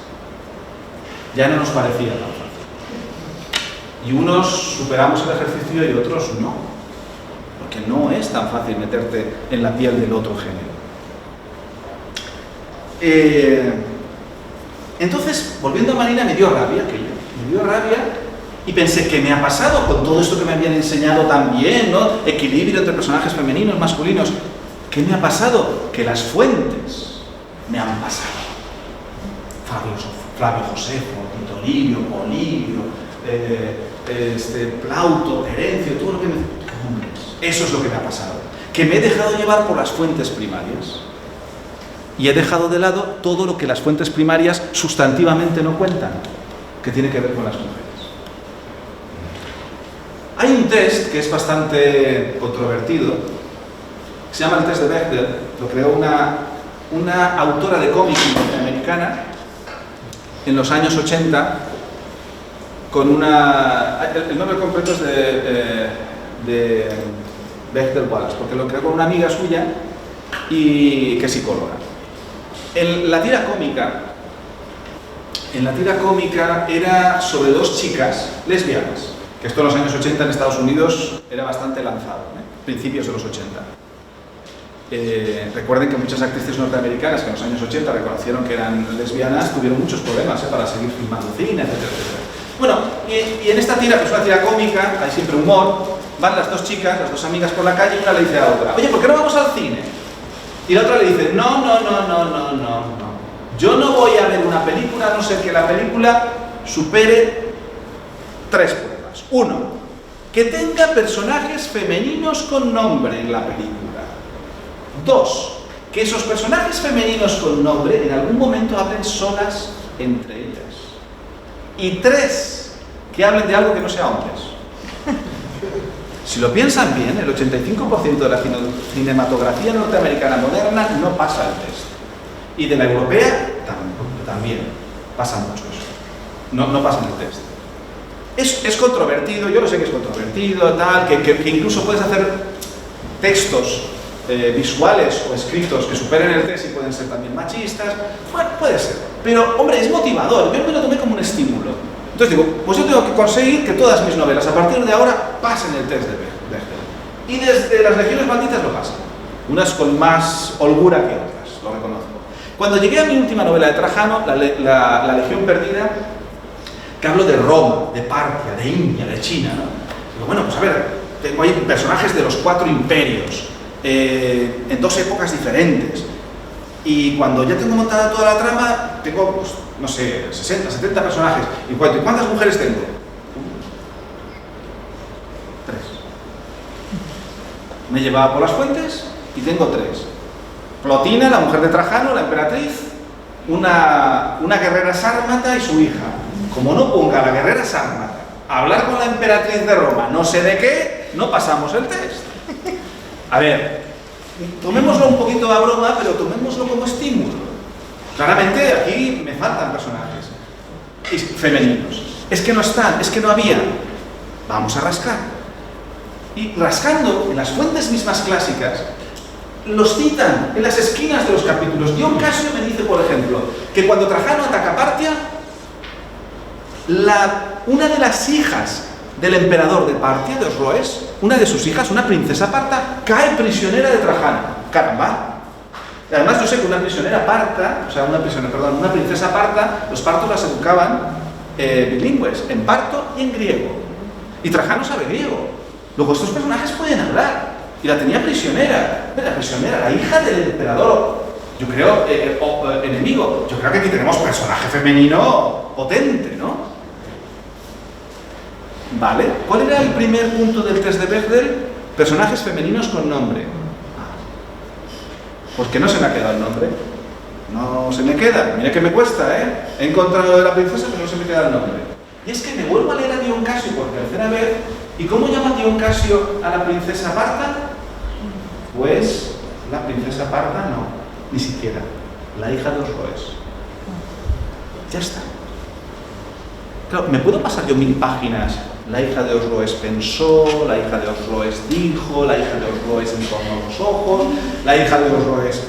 S3: Ya no nos parecía tan fácil. Y unos superamos el ejercicio y otros no. Porque no es tan fácil meterte en la piel del otro género. Entonces, volviendo a Marina, me dio rabia aquello. Me dio rabia y pensé, ¿qué me ha pasado con todo esto que me habían enseñado tan bien, ¿no? Equilibrio entre personajes femeninos, masculinos. ¿Qué me ha pasado? Que las fuentes me han pasado. Flavio Josefo, Tito Livio, Polibio, Plauto, Terencio, todo lo que me... Eso es lo que me ha pasado. Que me he dejado llevar por las fuentes primarias. Y he dejado de lado todo lo que las fuentes primarias sustantivamente no cuentan, que tiene que ver con las mujeres. Hay un test que es bastante controvertido, que se llama el test de Bechdel, lo creó una autora de cómic norteamericana en los años 80, con el nombre completo es de Bechdel Wallace, porque lo creó con una amiga suya y que es psicóloga. En la tira cómica era sobre dos chicas lesbianas, que esto en los años 80 en Estados Unidos era bastante lanzado, principios de los 80. Recuerden que muchas actrices norteamericanas que en los años 80 reconocieron que eran lesbianas tuvieron muchos problemas para seguir filmando cine, etc. Bueno, y en esta tira, que es una tira cómica, hay siempre humor, van las dos chicas, las dos amigas por la calle y una le dice a la otra, oye, ¿por qué no vamos al cine? Y la otra le dice, no, yo no voy a ver una película a no ser que la película supere 3 pruebas. 1, que tenga personajes femeninos con nombre en la película. 2, que esos personajes femeninos con nombre en algún momento hablen solas entre ellas. Y 3, que hablen de algo que no sea hombres. Si lo piensan bien, el 85% de la cinematografía norteamericana moderna no pasa el test. Y de la europea también pasa mucho eso. No pasan el test. Es controvertido, yo lo sé que es controvertido, tal, que incluso puedes hacer textos visuales o escritos que superen el test y pueden ser también machistas. Bueno, puede ser. Pero, hombre, es motivador. Yo me lo tomé como un estímulo. Entonces digo, pues yo tengo que conseguir que todas mis novelas a partir de ahora pasen el test de Bechdel. Y desde Las Legiones Malditas lo pasan. Unas con más holgura que otras, lo reconozco. Cuando llegué a mi última novela de Trajano, la Legión Perdida, que hablo de Roma, de Partia, de India, de China, ¿no? Digo, bueno, pues a ver, tengo ahí personajes de los 4 imperios, en 2 épocas diferentes. Y cuando ya tengo montada toda la trama, tengo, pues, no sé, 60, 70 personajes. ¿Y cuántas mujeres tengo? 3. Me llevaba por las fuentes y tengo 3. Plotina, la mujer de Trajano, la emperatriz, una guerrera sármata y su hija. Como no ponga a la guerrera sármata a hablar con la emperatriz de Roma, no sé de qué, no pasamos el test. A ver, tomémoslo un poquito a broma, pero tomémoslo como estímulo. Claramente aquí me faltan personajes femeninos. Es que no están, es que no había. Vamos a rascar. Y rascando en las fuentes mismas clásicas, los citan en las esquinas de los capítulos. Dion Casio me dice, por ejemplo, que cuando Trajano ataca Partia, una de las hijas del emperador de Partia, de Osroes, una de sus hijas, una princesa parta, cae prisionera de Trajano. ¡Caramba! Y además yo sé que una prisionera parta, una princesa parta, los partos las educaban bilingües, en parto y en griego. Y Trajano sabe griego. Luego estos personajes pueden hablar. Y la tenía prisionera. La hija del emperador. Yo creo, enemigo. Yo creo que aquí tenemos personaje femenino potente, ¿no? Vale. ¿Cuál era el primer punto del test de Bechdel? Personajes femeninos con nombre. ¿Por qué no se me ha quedado el nombre? No se me queda. Mira que me cuesta, ¿eh? He encontrado de la princesa, pero no se me queda el nombre. Y es que me vuelvo a leer a Dion Casio por tercera vez. ¿Y cómo llama Dion Casio a la princesa parta? Pues la princesa parta no, ni siquiera. La hija de Osroes. Ya está. Claro, me puedo pasar yo 1000 páginas. La hija de Osroes pensó, la hija de Osroes dijo, la hija de Osroes entornó los ojos, la hija de Osroes.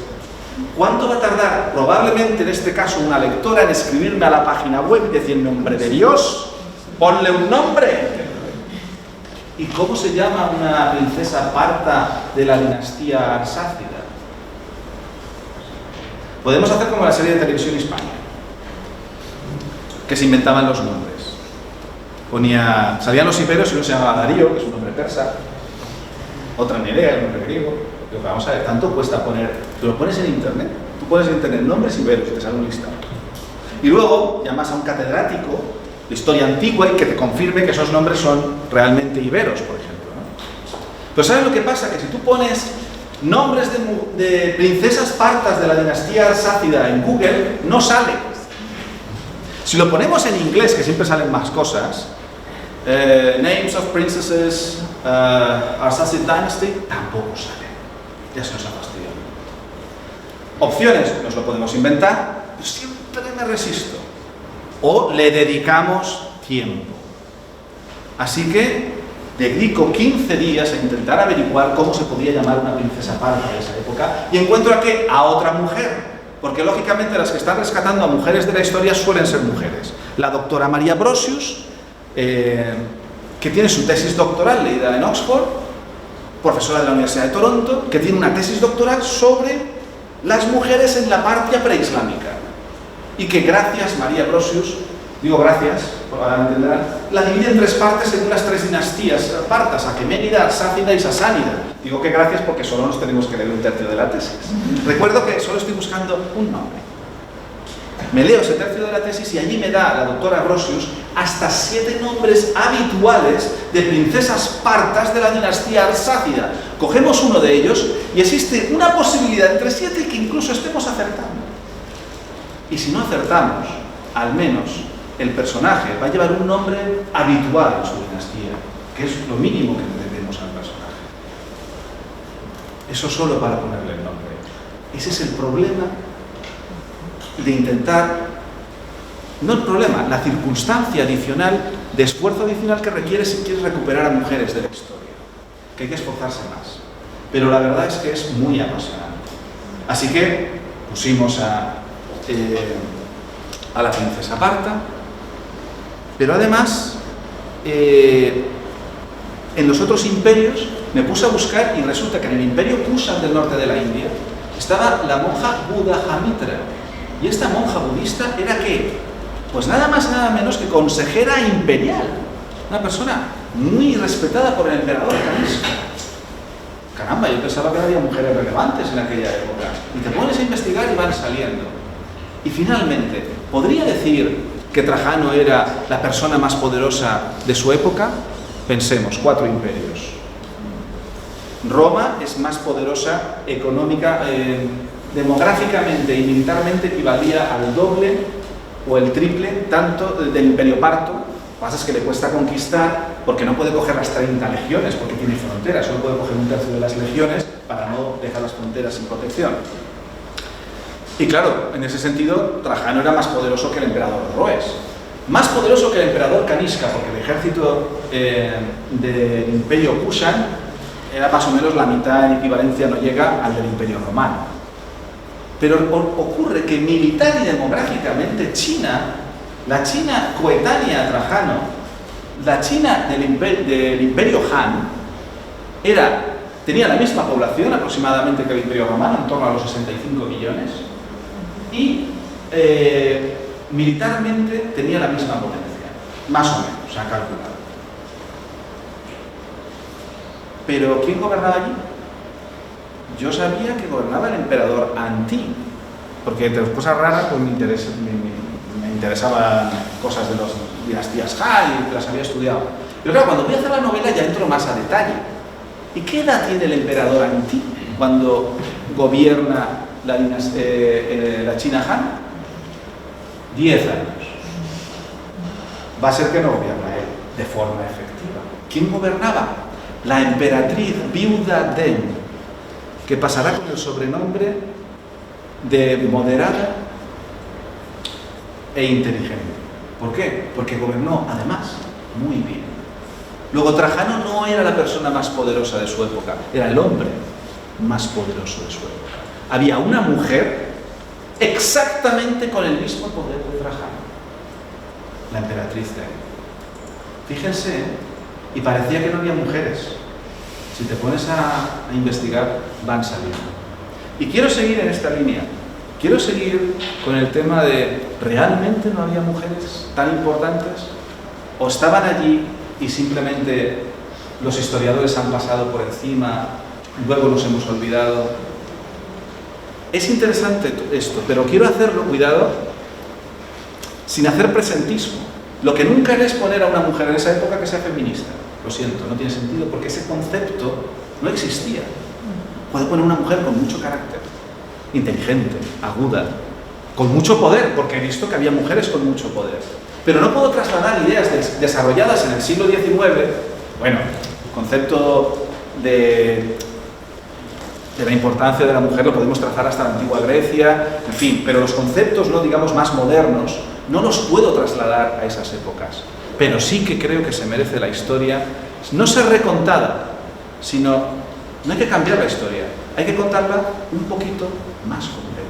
S3: ¿Cuánto va a tardar? Probablemente en este caso una lectora en escribirme a la página web y decir, nombre de Dios, ponle un nombre. ¿Y cómo se llama una princesa parta de la dinastía arsácida? Podemos hacer como la serie de televisión hispana, que se inventaban los nombres. Salían los iberios y uno se llamaba Darío, que es un nombre persa, otra Nerea, un nombre griego. Pero vamos a ver, tanto cuesta poner, tú lo pones en internet, tú pones en internet nombres iberios y te sale un listado. Y luego llamas a un catedrático de historia antigua y que te confirme que esos nombres son realmente iberos, por ejemplo, ¿no? Pero ¿sabes lo que pasa? Que si tú pones nombres de princesas partas de la dinastía arsácida en Google, no sale. Si lo ponemos en inglés, que siempre salen más cosas, names of princesses Arsacid Dynasty, tampoco sale. Ya se nos ha fastidiado. Opciones, nos lo podemos inventar, pero siempre me resisto. O le dedicamos tiempo. Así que dedico 15 días a intentar averiguar cómo se podía llamar una princesa parta de esa época y encuentro a otra mujer. Porque lógicamente las que están rescatando a mujeres de la historia suelen ser mujeres. La doctora Maria Brosius, que tiene su tesis doctoral leída en Oxford, profesora de la Universidad de Toronto, que tiene una tesis doctoral sobre las mujeres en la Partia preislámica. Y que gracias, Maria Brosius, digo gracias, entenderán, la divide en 3 partes según las 3 dinastías partas, Aqueménida, Arsácida y Sasánida. Digo que gracias porque solo nos tenemos que leer un tercio de la tesis. Recuerdo que solo estoy buscando un nombre. Me leo ese tercio de la tesis y allí me da la doctora Brosius hasta 7 nombres habituales de princesas partas de la dinastía arsácida. Cogemos uno de ellos y existe una posibilidad entre 7 que incluso estemos acertando. Y si no acertamos, al menos el personaje va a llevar un nombre habitual en su dinastía, que es lo mínimo que le debemos al personaje. Eso solo para ponerle el nombre. Ese es el problema de intentar, no el problema, la circunstancia adicional, de esfuerzo adicional que requiere si quieres recuperar a mujeres de la historia, que hay que esforzarse más. Pero la verdad es que es muy apasionante. Así que pusimos a la princesa parta, pero además en los otros imperios me puse a buscar y resulta que en el imperio Kushan del norte de la India estaba la monja Buddhamitra, y esta monja budista era ¿qué? Pues nada más nada menos que consejera imperial, una persona muy respetada por el emperador Kanishka. Caramba, yo pensaba que había mujeres relevantes en aquella época, y te pones a investigar y van saliendo. Y finalmente, ¿podría decir que Trajano era la persona más poderosa de su época? Pensemos, 4 imperios. Roma es más poderosa económica, demográficamente y militarmente equivalía al doble o el triple tanto del imperio parto. Lo que pasa es que le cuesta conquistar porque no puede coger las 30 legiones porque tiene fronteras, solo puede coger un tercio de las legiones. para no dejar las fronteras sin protección. Y claro, en ese sentido, Trajano era más poderoso que el emperador Roes. Más poderoso que el emperador Kanishka, porque el ejército del Imperio Kushan era más o menos la mitad en equivalencia, no llega al del Imperio Romano. Pero ocurre que militar y demográficamente China, la China coetánea a Trajano, la China del Imperio Han, tenía la misma población aproximadamente que el Imperio Romano, en torno a los 65 millones, y militarmente tenía la misma potencia, más o menos, se ha calculado. Pero ¿quién gobernaba allí? Yo sabía que gobernaba el emperador Anti, porque de las cosas raras pues me interesaban cosas de las dinastías Han y las había estudiado. Pero claro, cuando voy a hacer la novela ya entro más a detalle. ¿Y qué edad tiene el emperador Anti cuando gobierna la China Han? 10 años. Va a ser que no gobierna él de forma efectiva. ¿Quién gobernaba? La emperatriz viuda Deng, que pasará con el sobrenombre de moderada e inteligente. ¿Por qué? Porque gobernó, además, muy bien. Luego, Trajano no era la persona más poderosa de su época, era el hombre más poderoso de su época. Había una mujer exactamente con el mismo poder de Trajano, la emperatriz Deng. Fíjense, y parecía que no había mujeres. Si te pones a investigar, van saliendo. Y quiero seguir en esta línea. Quiero seguir con el tema de ¿realmente no había mujeres tan importantes? ¿O estaban allí y simplemente los historiadores han pasado por encima, luego nos hemos olvidado? Es interesante esto, pero quiero hacerlo, cuidado, sin hacer presentismo. Lo que nunca haré es poner a una mujer en esa época que sea feminista. Lo siento, no tiene sentido porque ese concepto no existía. Puedo poner una mujer con mucho carácter, inteligente, aguda, con mucho poder, porque he visto que había mujeres con mucho poder. Pero no puedo trasladar ideas desarrolladas en el siglo XIX, bueno, el concepto de la importancia de la mujer lo podemos trazar hasta la antigua Grecia, en fin, pero los conceptos, no digamos más modernos, no los puedo trasladar a esas épocas. Pero sí que creo que se merece la historia, no ser recontada, sino, no hay que cambiar la historia, hay que contarla un poquito más completa.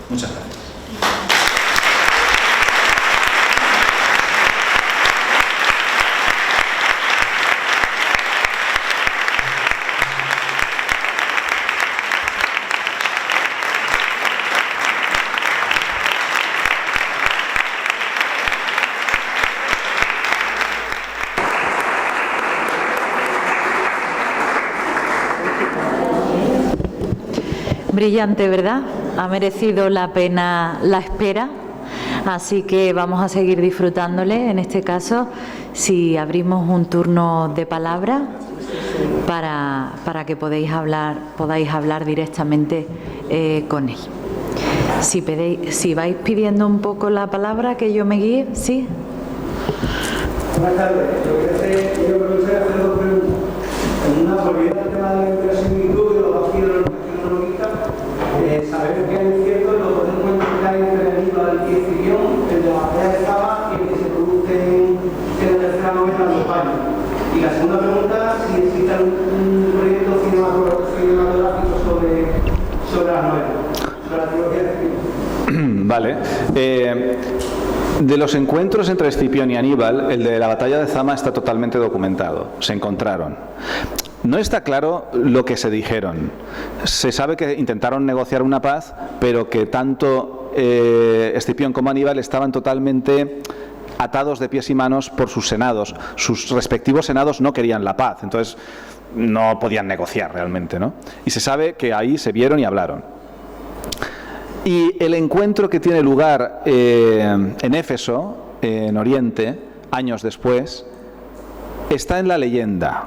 S3: Muchas gracias.
S1: Brillante, ¿verdad? Ha merecido la pena la espera, así que vamos a seguir disfrutándole. En este caso, si abrimos un turno de palabra para que podáis hablar directamente con él. Si vais pidiendo un poco la palabra, que yo me guíe, ¿sí?
S4: Buenas tardes. Yo creo que me gustaría hacer dos preguntas. Una, volviendo al tema de la intersimilitud y los vacíos tecnológicos, sabemos que hay cierto los dos encuentros que hay entre Aníbal y Escipión, el de la batalla de Zama y el que se produce en la tercera novela de España. Y la segunda pregunta, si existe un proyecto cinematográfico sobre las novelas, sobre la trilogía de Escipión.
S3: Vale. De los encuentros entre Escipión y Aníbal, el de la batalla de Zama está totalmente documentado. Se encontraron. No está claro lo que se dijeron. Se sabe que intentaron negociar una paz, pero que tanto Escipión como Aníbal estaban totalmente atados de pies y manos por sus senados. Sus respectivos senados no querían la paz, entonces no podían negociar realmente, ¿no? Y se sabe que ahí se vieron y hablaron. Y el encuentro que tiene lugar en Éfeso, en Oriente, años después, está en la leyenda.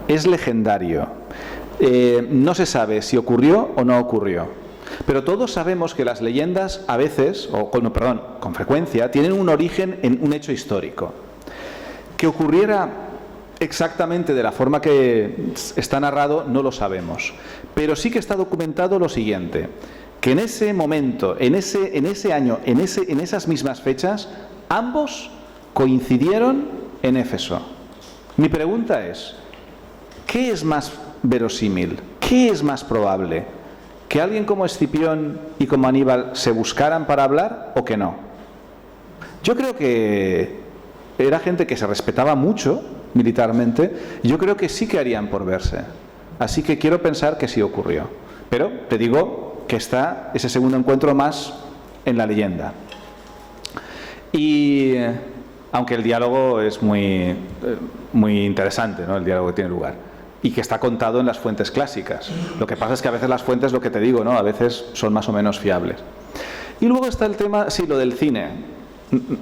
S3: Es legendario. No se sabe si ocurrió o no ocurrió. Pero todos sabemos que las leyendas a veces, con frecuencia, tienen un origen en un hecho histórico. Que ocurriera exactamente de la forma que está narrado no lo sabemos, pero sí que está documentado lo siguiente, que en ese momento, en ese año, en esas mismas fechas, ambos coincidieron en Éfeso. Mi pregunta es, ¿qué es más verosímil? ¿Qué es más probable? ¿Que alguien como Escipión y como Aníbal se buscaran para hablar o que no? Yo creo que era gente que se respetaba mucho militarmente, y yo creo que sí que harían por verse. Así que quiero pensar que sí ocurrió. Pero te digo que está ese segundo encuentro más en la leyenda. Y aunque el diálogo es muy interesante, ¿no? El diálogo que tiene lugar. Y que está contado en las fuentes clásicas. Lo que pasa es que a veces las fuentes, lo que te digo, ¿no? A veces son más o menos fiables. Y luego está el tema, sí, lo del cine.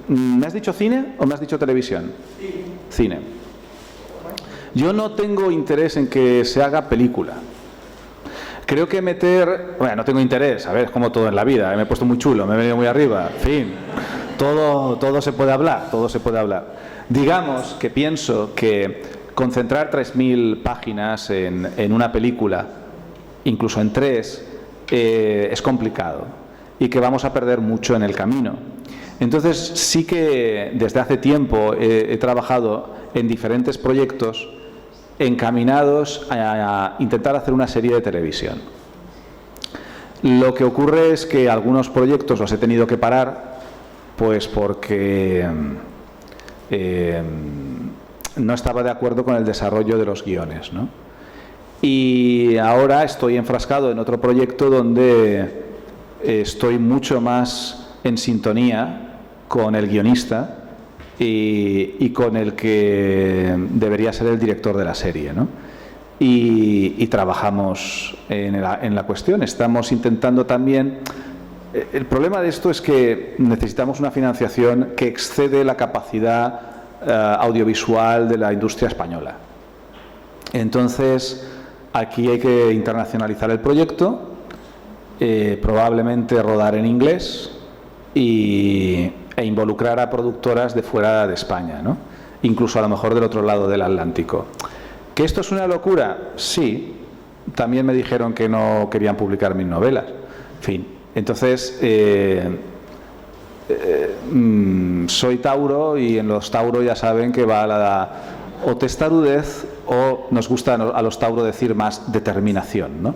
S3: ¿Me has dicho cine o me has dicho televisión? Sí. Cine. Yo no tengo interés en que se haga película. Creo que bueno, no tengo interés, a ver, es como todo en la vida, me he puesto muy chulo, me he venido muy arriba, en fin, todo se puede hablar, todo se puede hablar. Digamos que pienso que concentrar 3.000 páginas en una película, incluso en 3, es complicado y que vamos a perder mucho en el camino. Entonces sí que desde hace tiempo he trabajado en diferentes proyectos encaminados a intentar hacer una serie de televisión. Lo que ocurre es que algunos proyectos los he tenido que parar, pues porque no estaba de acuerdo con el desarrollo de los guiones, ¿no? Y ahora estoy enfrascado en otro proyecto donde estoy mucho más en sintonía con el guionista y con el que debería ser el director de la serie, ¿no? Y trabajamos en la cuestión. Estamos intentando también... El problema de esto es que necesitamos una financiación que excede la capacidad audiovisual de la industria española. Entonces, aquí hay que internacionalizar el proyecto, probablemente rodar en inglés e involucrar a productoras de fuera de España, ¿no? Incluso a lo mejor del otro lado del Atlántico. ¿Que esto es una locura? Sí. También me dijeron que no querían publicar mis novelas. En fin, entonces soy Tauro y en los Tauro ya saben que va la o testarudez o nos gusta a los Tauro decir más determinación, ¿no?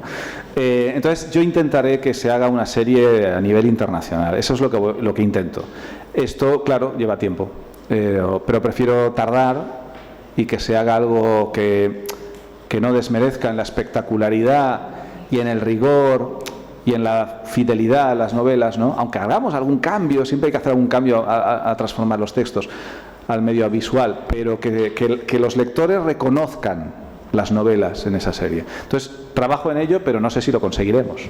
S3: Entonces yo intentaré que se haga una serie a nivel internacional. Eso es lo que intento. Esto, claro, lleva tiempo, pero prefiero tardar y que se haga algo que no desmerezca en la espectacularidad y en el rigor y en la fidelidad a las novelas, ¿no? Aunque hagamos algún cambio, siempre hay que hacer algún cambio a transformar los textos al medio visual, pero que los lectores reconozcan las novelas en esa serie. Entonces, trabajo en ello, pero no sé si lo conseguiremos.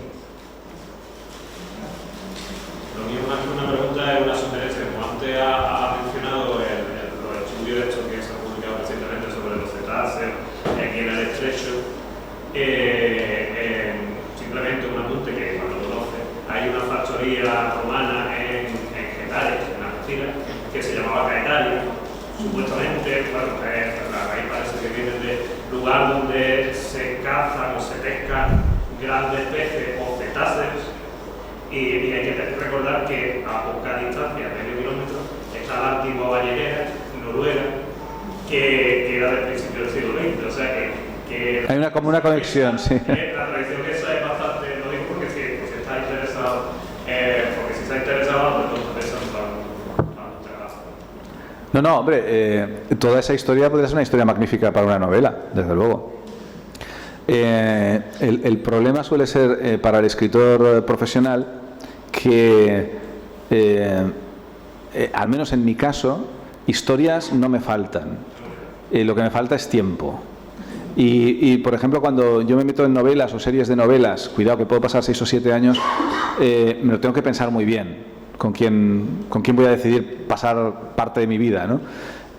S5: Lo mío más que una pregunta es una sugerencia. Como antes ha mencionado los estudios estos que se han publicado recientemente sobre los cetáceos aquí en el estrecho, simplemente un apunte que cuando conoce, hay una factoría romana en Getaria, en Algeciras, que se llamaba Caetalia, supuestamente, bueno, la raíz parece que viene del lugar donde se cazan o se pescan grandes peces o cetáceos, y hay que recordar que a poca distancia, medio kilómetro, está la antigua Valleguera, Noruega, que era del principio del siglo XX, o sea que
S3: hay como una conexión, sí.
S5: La tradición esa es bastante, lo digo porque si está interesado, porque si está interesado, pues entonces eso
S3: No, hombre, toda esa historia podría ser una historia magnífica para una novela, desde luego. El problema suele ser para el escritor profesional que, al menos en mi caso, historias no me faltan. Lo que me falta es tiempo. Y, por ejemplo, cuando yo me meto en novelas o series de novelas, cuidado que puedo pasar 6 o 7 años, me lo tengo que pensar muy bien. Con quién voy a decidir pasar parte de mi vida, ¿no?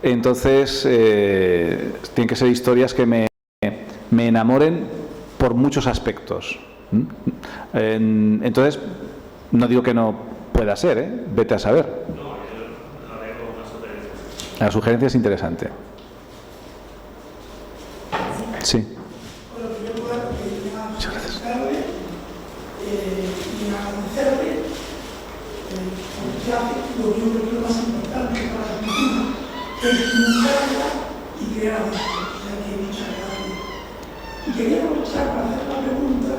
S3: Entonces, tienen que ser historias que me enamoren por muchos aspectos. Entonces, no digo que no pueda ser, ¿eh? Vete a saber.
S5: No, yo la veo una sugerencia.
S3: La sugerencia es interesante. Sí.
S6: Bueno, en primer lugar, quería felicitarle y agradecerle porque usted hace lo que yo creo que es lo más importante para la cultura, que es comunicarla y crear discursos. O sea que muchas gracias. Y quería aprovechar para hacer una pregunta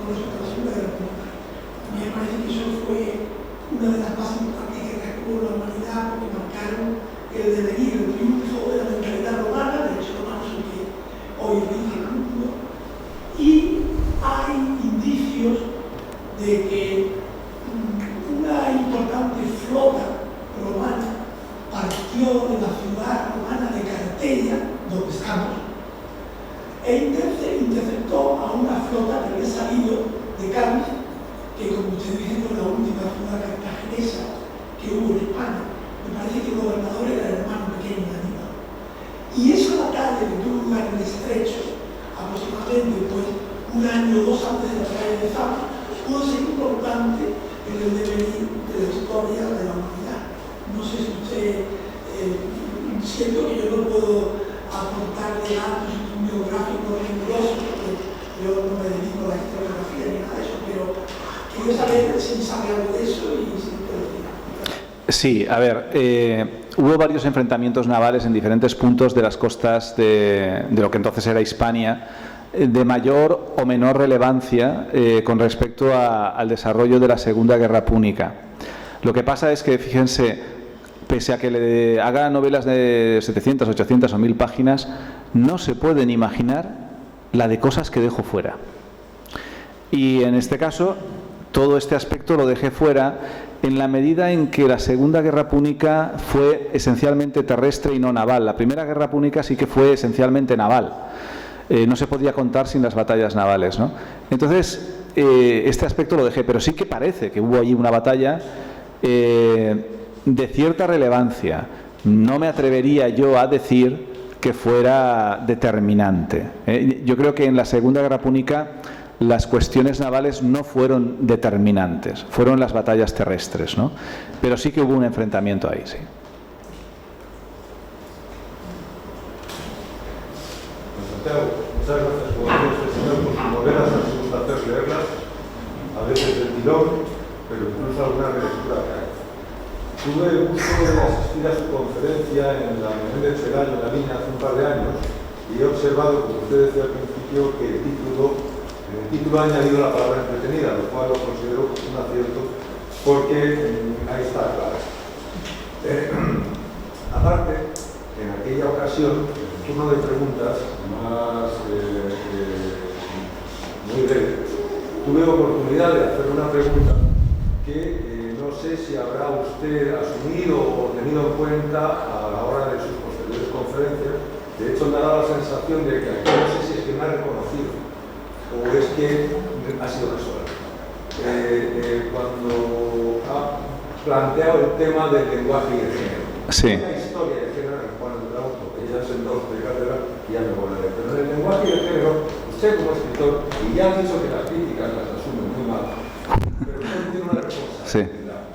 S6: con respecto a la Segunda Guerra Mundial. A mí me parece que eso fue una de las más importantes guerras que hubo en la humanidad, porque marcaron el devenir, el triunfo de la mentalidad romana, de hecho romanos son que hoy rige el mundo, y hay indicios de que una importante flota romana partió de la ciudad romana de Carteia, donde estamos, e interceptó a una flota que había salido de Cádiz, que como usted dice fue la última ciudad cartaginesa que hubo en España. Me parece que el gobernador era el hermano pequeño de Aníbal. Y esa batalla que tuvo lugar en el Estrecho, aproximadamente pues, un año o dos antes de la batalla de Zama, pudo ser importante en el devenir de la historia de la humanidad. No sé si usted, siento que yo no puedo aportarle datos biográficos rigurosos, porque yo no me dedico a la historiografía ni nada de eso, pero quiero saber si sabe algo de eso y si puede decir.
S3: Sí, a ver, hubo varios enfrentamientos navales en diferentes puntos de las costas de lo que entonces era Hispania, de mayor o menor relevancia con respecto al desarrollo de la Segunda Guerra Púnica. Lo que pasa es que, fíjense, pese a que le haga novelas de 700, 800 o 1000 páginas, no se pueden imaginar la de cosas que dejo fuera. Y en este caso, todo este aspecto lo dejé fuera en la medida en que la Segunda Guerra Púnica fue esencialmente terrestre y no naval. La Primera Guerra Púnica sí que fue esencialmente naval. No se podía contar sin las batallas navales, ¿no? Entonces, este aspecto lo dejé, pero sí que parece que hubo allí una batalla de cierta relevancia. No me atrevería yo a decir que fuera determinante. Yo creo que en la Segunda Guerra Púnica las cuestiones navales no fueron determinantes, fueron las batallas terrestres, ¿no? Pero sí que hubo un enfrentamiento ahí, sí.
S7: Santiago, muchas gracias por este señor, por sus novelas, a mí me gusta hacer leerlas, a veces del tirón, pero incluso alguna relectura que hay. Tuve el gusto de asistir a su conferencia en la Universidad de Chegaño, en la línea, hace un par de años, y he observado, como usted decía al principio, que el título ha añadido la palabra entretenida, lo cual lo considero un acierto, porque ahí está claro. Aparte, en aquella ocasión, en el turno de preguntas más muy breve, tuve oportunidad de hacer una pregunta que no sé si habrá usted asumido o tenido en cuenta a la hora de sus posteriores conferencias. De hecho, me ha dado la sensación de que aquí no sé si es que me ha reconocido o es que ha sido casual. Cuando ha planteado el tema del lenguaje y el género.
S3: Sí.
S7: La historia de género en Juan de Trauco, que ya sentó de cátedra y ya me volveré. Pero en el lenguaje y el género, usted como escritor, y ya ha dicho que las críticas las asumen muy mal, pero usted tiene una responsabilidad.
S3: Sí.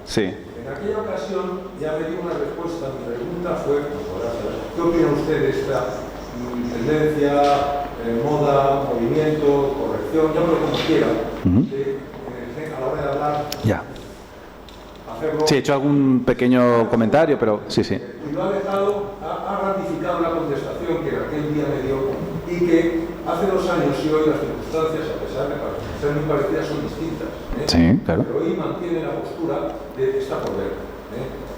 S3: Sí.
S7: En aquella ocasión ya me dio una respuesta. Mi pregunta fue, ¿qué opina usted de esta tendencia, moda, movimiento, corrección, llámalo como quiera, a la hora de hablar?
S3: Ya.
S7: Hacerlo,
S3: Sí, he hecho algún pequeño comentario, pero sí, sí.
S7: Y lo ha dejado, ha ratificado la contestación que en aquel día me dio y que hace 2 años y hoy las circunstancias, a pesar de ser muy parecidas, son distintas.
S3: Sí, claro.
S7: Pero hoy mantiene la postura de está por ver,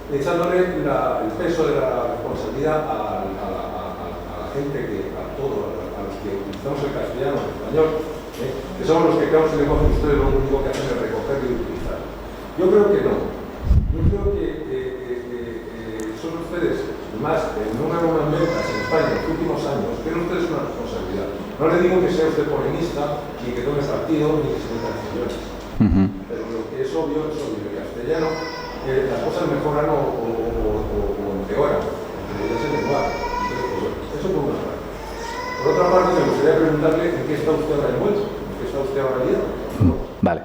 S7: echándole el peso de la responsabilidad a la gente, a los que utilizamos el castellano, el español, que somos los que creamos el lenguaje, ustedes lo único que hacen es recogerlo y utilizar. Yo creo que no. Yo creo que son ustedes más el número de ventas en España en los últimos años, tienen ustedes una responsabilidad. No le digo que sea usted polemista, ni que tome partido, ni que se meta en decisiones. Pero lo que es obvio, en castellano, las cosas mejoran o empeoran, porque ya se lenguaje. Eso por una parte. Por otra parte, me gustaría preguntarle en qué está usted ahora envuelto, en qué está usted ahora liado.
S3: Vale.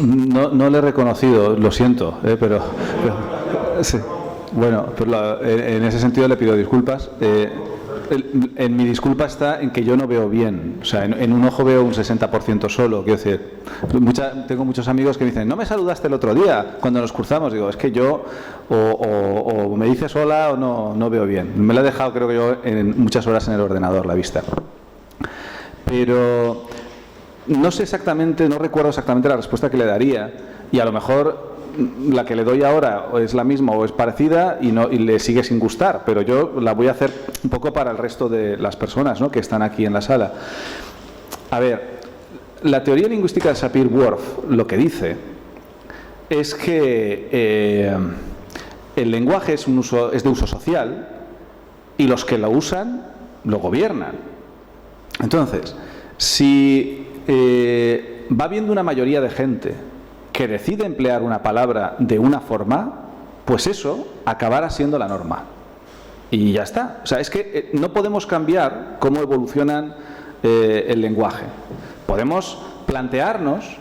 S3: No le he reconocido, lo siento, pero sí. Bueno, en ese sentido le pido disculpas. en mi disculpa está en que yo no veo bien. O sea, en un ojo veo un 60% solo. Quiero decir, tengo muchos amigos que me dicen, no me saludaste el otro día cuando nos cruzamos. Digo, es que yo o me dices hola o no veo bien. Me la he dejado, creo que yo, muchas horas en el ordenador, la vista. Pero no sé exactamente, no recuerdo exactamente la respuesta que le daría. Y a lo mejor la que le doy ahora o es la misma o es parecida y le sigue sin gustar, pero yo la voy a hacer un poco para el resto de las personas, ¿no?, que están aquí en la sala. A ver, la teoría lingüística de Sapir-Whorf lo que dice es que el lenguaje es de uso social y los que lo usan lo gobiernan. Entonces, si va habiendo una mayoría de gente que decide emplear una palabra de una forma, pues eso acabará siendo la norma. Y ya está. O sea, es que no podemos cambiar cómo evolucionan el lenguaje. Podemos plantearnos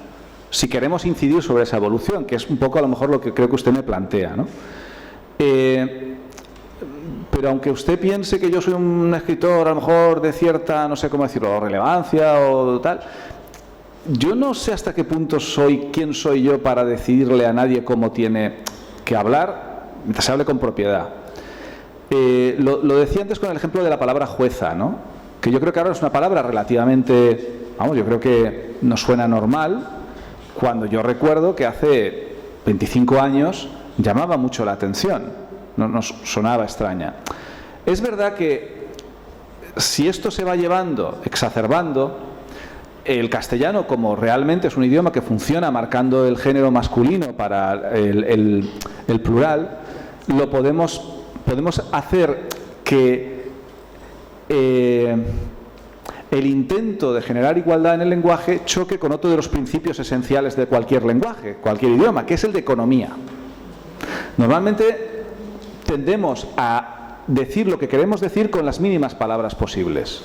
S3: si queremos incidir sobre esa evolución, que es un poco a lo mejor lo que creo que usted me plantea, ¿no? Pero aunque usted piense que yo soy un escritor a lo mejor de cierta, no sé cómo decirlo, relevancia o tal, yo no sé hasta qué punto quién soy yo para decidirle a nadie cómo tiene que hablar, mientras se hable con propiedad. Lo decía antes con el ejemplo de la palabra jueza, ¿no? Que yo creo que ahora es una palabra relativamente, yo creo que nos suena normal, cuando yo recuerdo que hace 25 años llamaba mucho la atención, no nos sonaba extraña. Es verdad que si esto se va exacerbando, el castellano, como realmente es un idioma que funciona marcando el género masculino para el plural, lo podemos hacer que el intento de generar igualdad en el lenguaje choque con otro de los principios esenciales de cualquier lenguaje, cualquier idioma, que es el de economía. Normalmente tendemos a decir lo que queremos decir con las mínimas palabras posibles,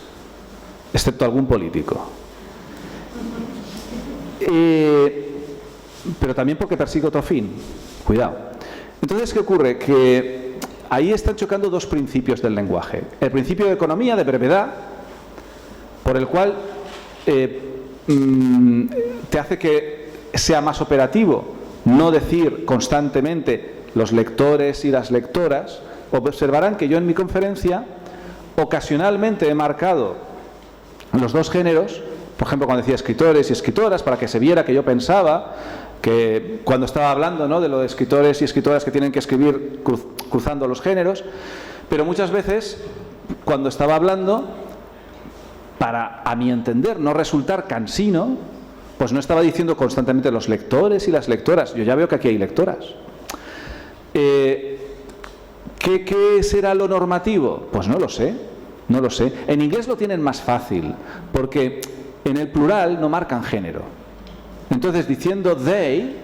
S3: excepto algún político. Pero también porque persigue otro fin. Cuidado. Entonces, ¿qué ocurre? Que ahí están chocando dos principios del lenguaje. El principio de economía, de brevedad, por el cual te hace que sea más operativo no decir constantemente los lectores y las lectoras. Observarán que yo en mi conferencia ocasionalmente he marcado los dos géneros. Por ejemplo, cuando decía escritores y escritoras, para que se viera que yo pensaba que cuando estaba hablando, ¿no?, de lo de escritores y escritoras que tienen que escribir cruzando los géneros, pero muchas veces cuando estaba hablando, para, a mi entender, no resultar cansino, pues no estaba diciendo constantemente los lectores y las lectoras. Yo ya veo que aquí hay lectoras. ¿Qué será lo normativo? Pues no lo sé, no lo sé. En inglés lo tienen más fácil, porque en el plural no marcan género. Entonces, diciendo they,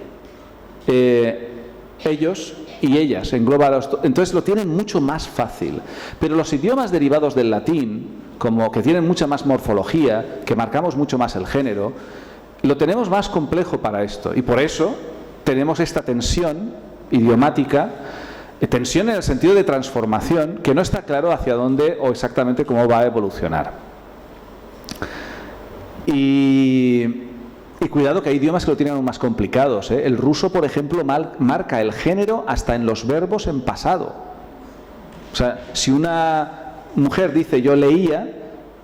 S3: ellos y ellas, engloba los entonces lo tienen mucho más fácil. Pero los idiomas derivados del latín, como que tienen mucha más morfología, que marcamos mucho más el género, lo tenemos más complejo para esto. Y por eso tenemos esta tensión idiomática, tensión en el sentido de transformación, que no está claro hacia dónde o exactamente cómo va a evolucionar. Y cuidado que hay idiomas que lo tienen aún más complicados, ¿eh? El ruso, por ejemplo, marca el género hasta en los verbos en pasado. O sea, si una mujer dice yo leía,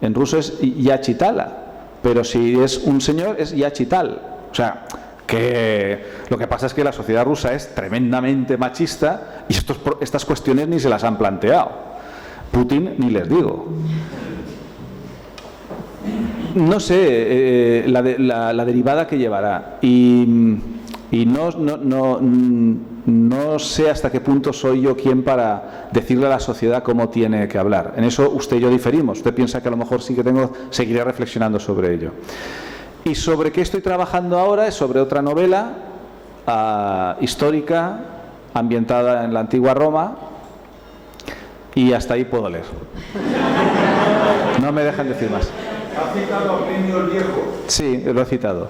S3: en ruso es yachitala, pero si es un señor es yachital. O sea, que lo que pasa es que la sociedad rusa es tremendamente machista y estas cuestiones ni se las han planteado. Putin ni les digo. No sé la derivada que llevará y no sé hasta qué punto soy yo quien para decirle a la sociedad cómo tiene que hablar. En eso usted y yo diferimos. Usted piensa que a lo mejor sí que seguiré reflexionando sobre ello. Y sobre qué estoy trabajando ahora es sobre otra novela histórica ambientada en la antigua Roma y hasta ahí puedo leer. No me dejan decir más.
S7: ¿Ha citado a Plinio el Viejo?
S3: Sí, lo he citado.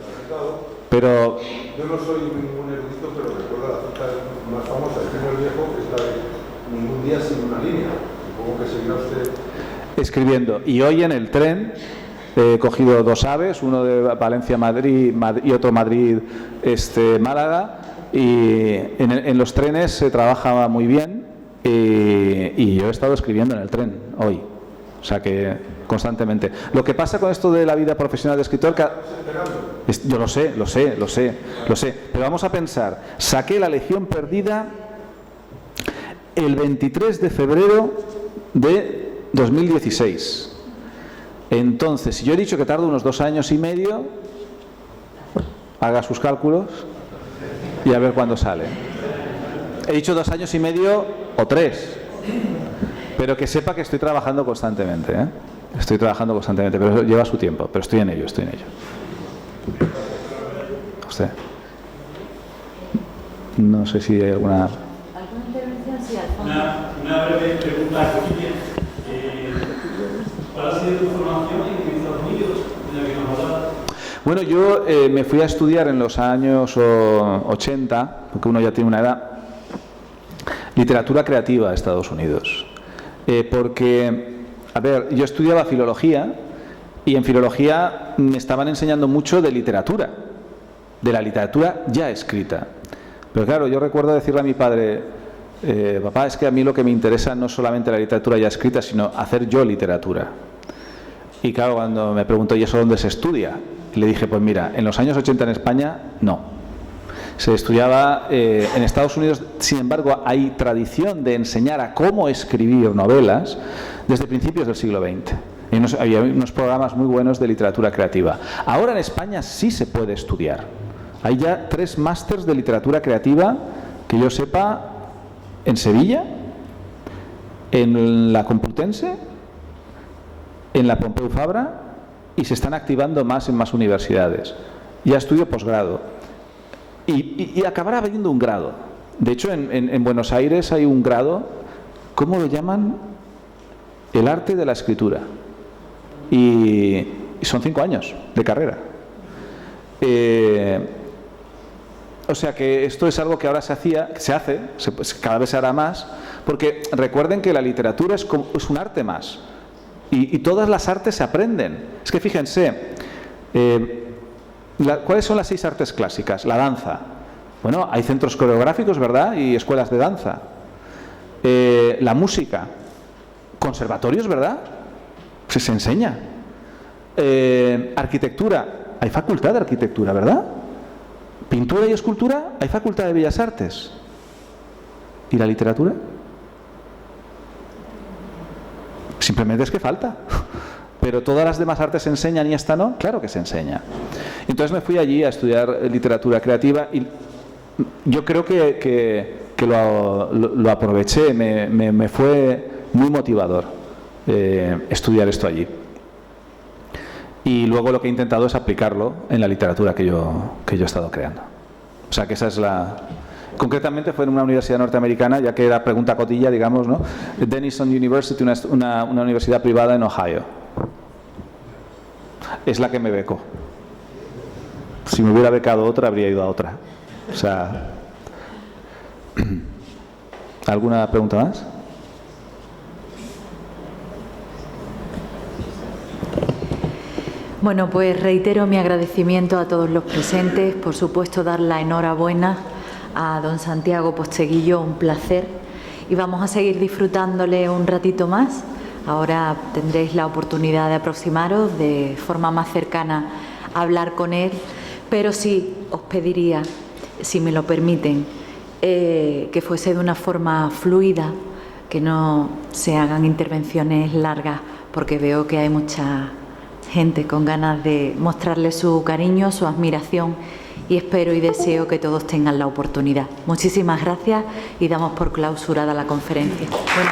S3: Pero
S7: yo no soy ningún erudito, pero recuerdo la cita más famosa de Plinio el Viejo, que es la de ningún día sin una línea. Supongo que seguirá usted.
S3: escribiendo. Y hoy en el tren he cogido 2 AVEs, uno de Valencia-Madrid y otro Madrid-Málaga, y en los trenes se trabaja muy bien, y yo he estado escribiendo en el tren hoy, o sea que constantemente. Lo que pasa con esto de la vida profesional de escritor, yo lo sé, pero vamos a pensar, saqué La Legión Perdida el 23 de febrero de 2016. Entonces, si yo he dicho que tardo unos 2 años y medio, haga sus cálculos y a ver cuándo sale. He dicho 2 años y medio o 3, pero que sepa que estoy trabajando constantemente, ¿eh? Estoy trabajando constantemente, pero lleva su tiempo, pero estoy en ello. Usted. No sé si hay alguna
S1: intervención, sí, Alfonso.
S8: Una breve pregunta pequeña. ¿Cuál ha sido tu formación en Estados Unidos? De la que nos hablabas.
S3: Bueno, yo me fui a estudiar en los años 80, porque uno ya tiene una edad, literatura creativa a Estados Unidos. Porque, a ver, yo estudiaba filología y en filología me estaban enseñando mucho de literatura, de la literatura ya escrita. Pero claro, yo recuerdo decirle a mi padre, papá, es que a mí lo que me interesa no es solamente la literatura ya escrita, sino hacer yo literatura. Y claro, cuando me preguntó, ¿y eso dónde se estudia? Le dije, pues mira, en los años 80 en España, no. Se estudiaba en Estados Unidos, sin embargo, hay tradición de enseñar a cómo escribir novelas desde principios del siglo XX. Había unos programas muy buenos de literatura creativa. Ahora en España sí se puede estudiar. Hay ya 3 másters de literatura creativa, que yo sepa, en Sevilla, en la Complutense, en la Pompeu Fabra, y se están activando más en más universidades. Ya estudio posgrado. Y acabará habiendo un grado. De hecho, en Buenos Aires hay un grado, ¿cómo lo llaman? El arte de la escritura. Y son 5 años de carrera. O sea que esto es algo que ahora se hace, cada vez se hará más, porque recuerden que la literatura es un arte más. Y todas las artes se aprenden. Es que fíjense, ¿cuáles son las 6 artes clásicas? La danza. Bueno, hay centros coreográficos, ¿verdad? Y escuelas de danza. La música. Conservatorios, ¿verdad? Pues se enseña. Arquitectura. Hay facultad de arquitectura, ¿verdad? Pintura y escultura. Hay facultad de bellas artes. ¿Y la literatura? Simplemente es que falta. Pero todas las demás artes se enseñan y esta no. Claro que se enseña. Entonces me fui allí a estudiar literatura creativa y yo creo que lo aproveché. Me fue muy motivador estudiar esto allí. Y luego lo que he intentado es aplicarlo en la literatura que yo he estado creando. O sea que esa es la... Concretamente fue en una universidad norteamericana, ya que era pregunta cotilla, digamos, ¿no? Denison University, una universidad privada en Ohio. Es la que me becó. Si me hubiera becado otra, habría ido a otra. O sea... ¿Alguna pregunta más?
S1: Bueno, pues reitero mi agradecimiento a todos los presentes. Por supuesto, dar la enhorabuena a don Santiago Posteguillo, un placer. Y vamos a seguir disfrutándole un ratito más. Ahora tendréis la oportunidad de aproximaros de forma más cercana a hablar con él. Pero sí os pediría, si me lo permiten, que fuese de una forma fluida, que no se hagan intervenciones largas, porque veo que hay mucha gente con ganas de mostrarle su cariño, su admiración, y espero y deseo que todos tengan la oportunidad. Muchísimas gracias y damos por clausurada la conferencia. Bueno.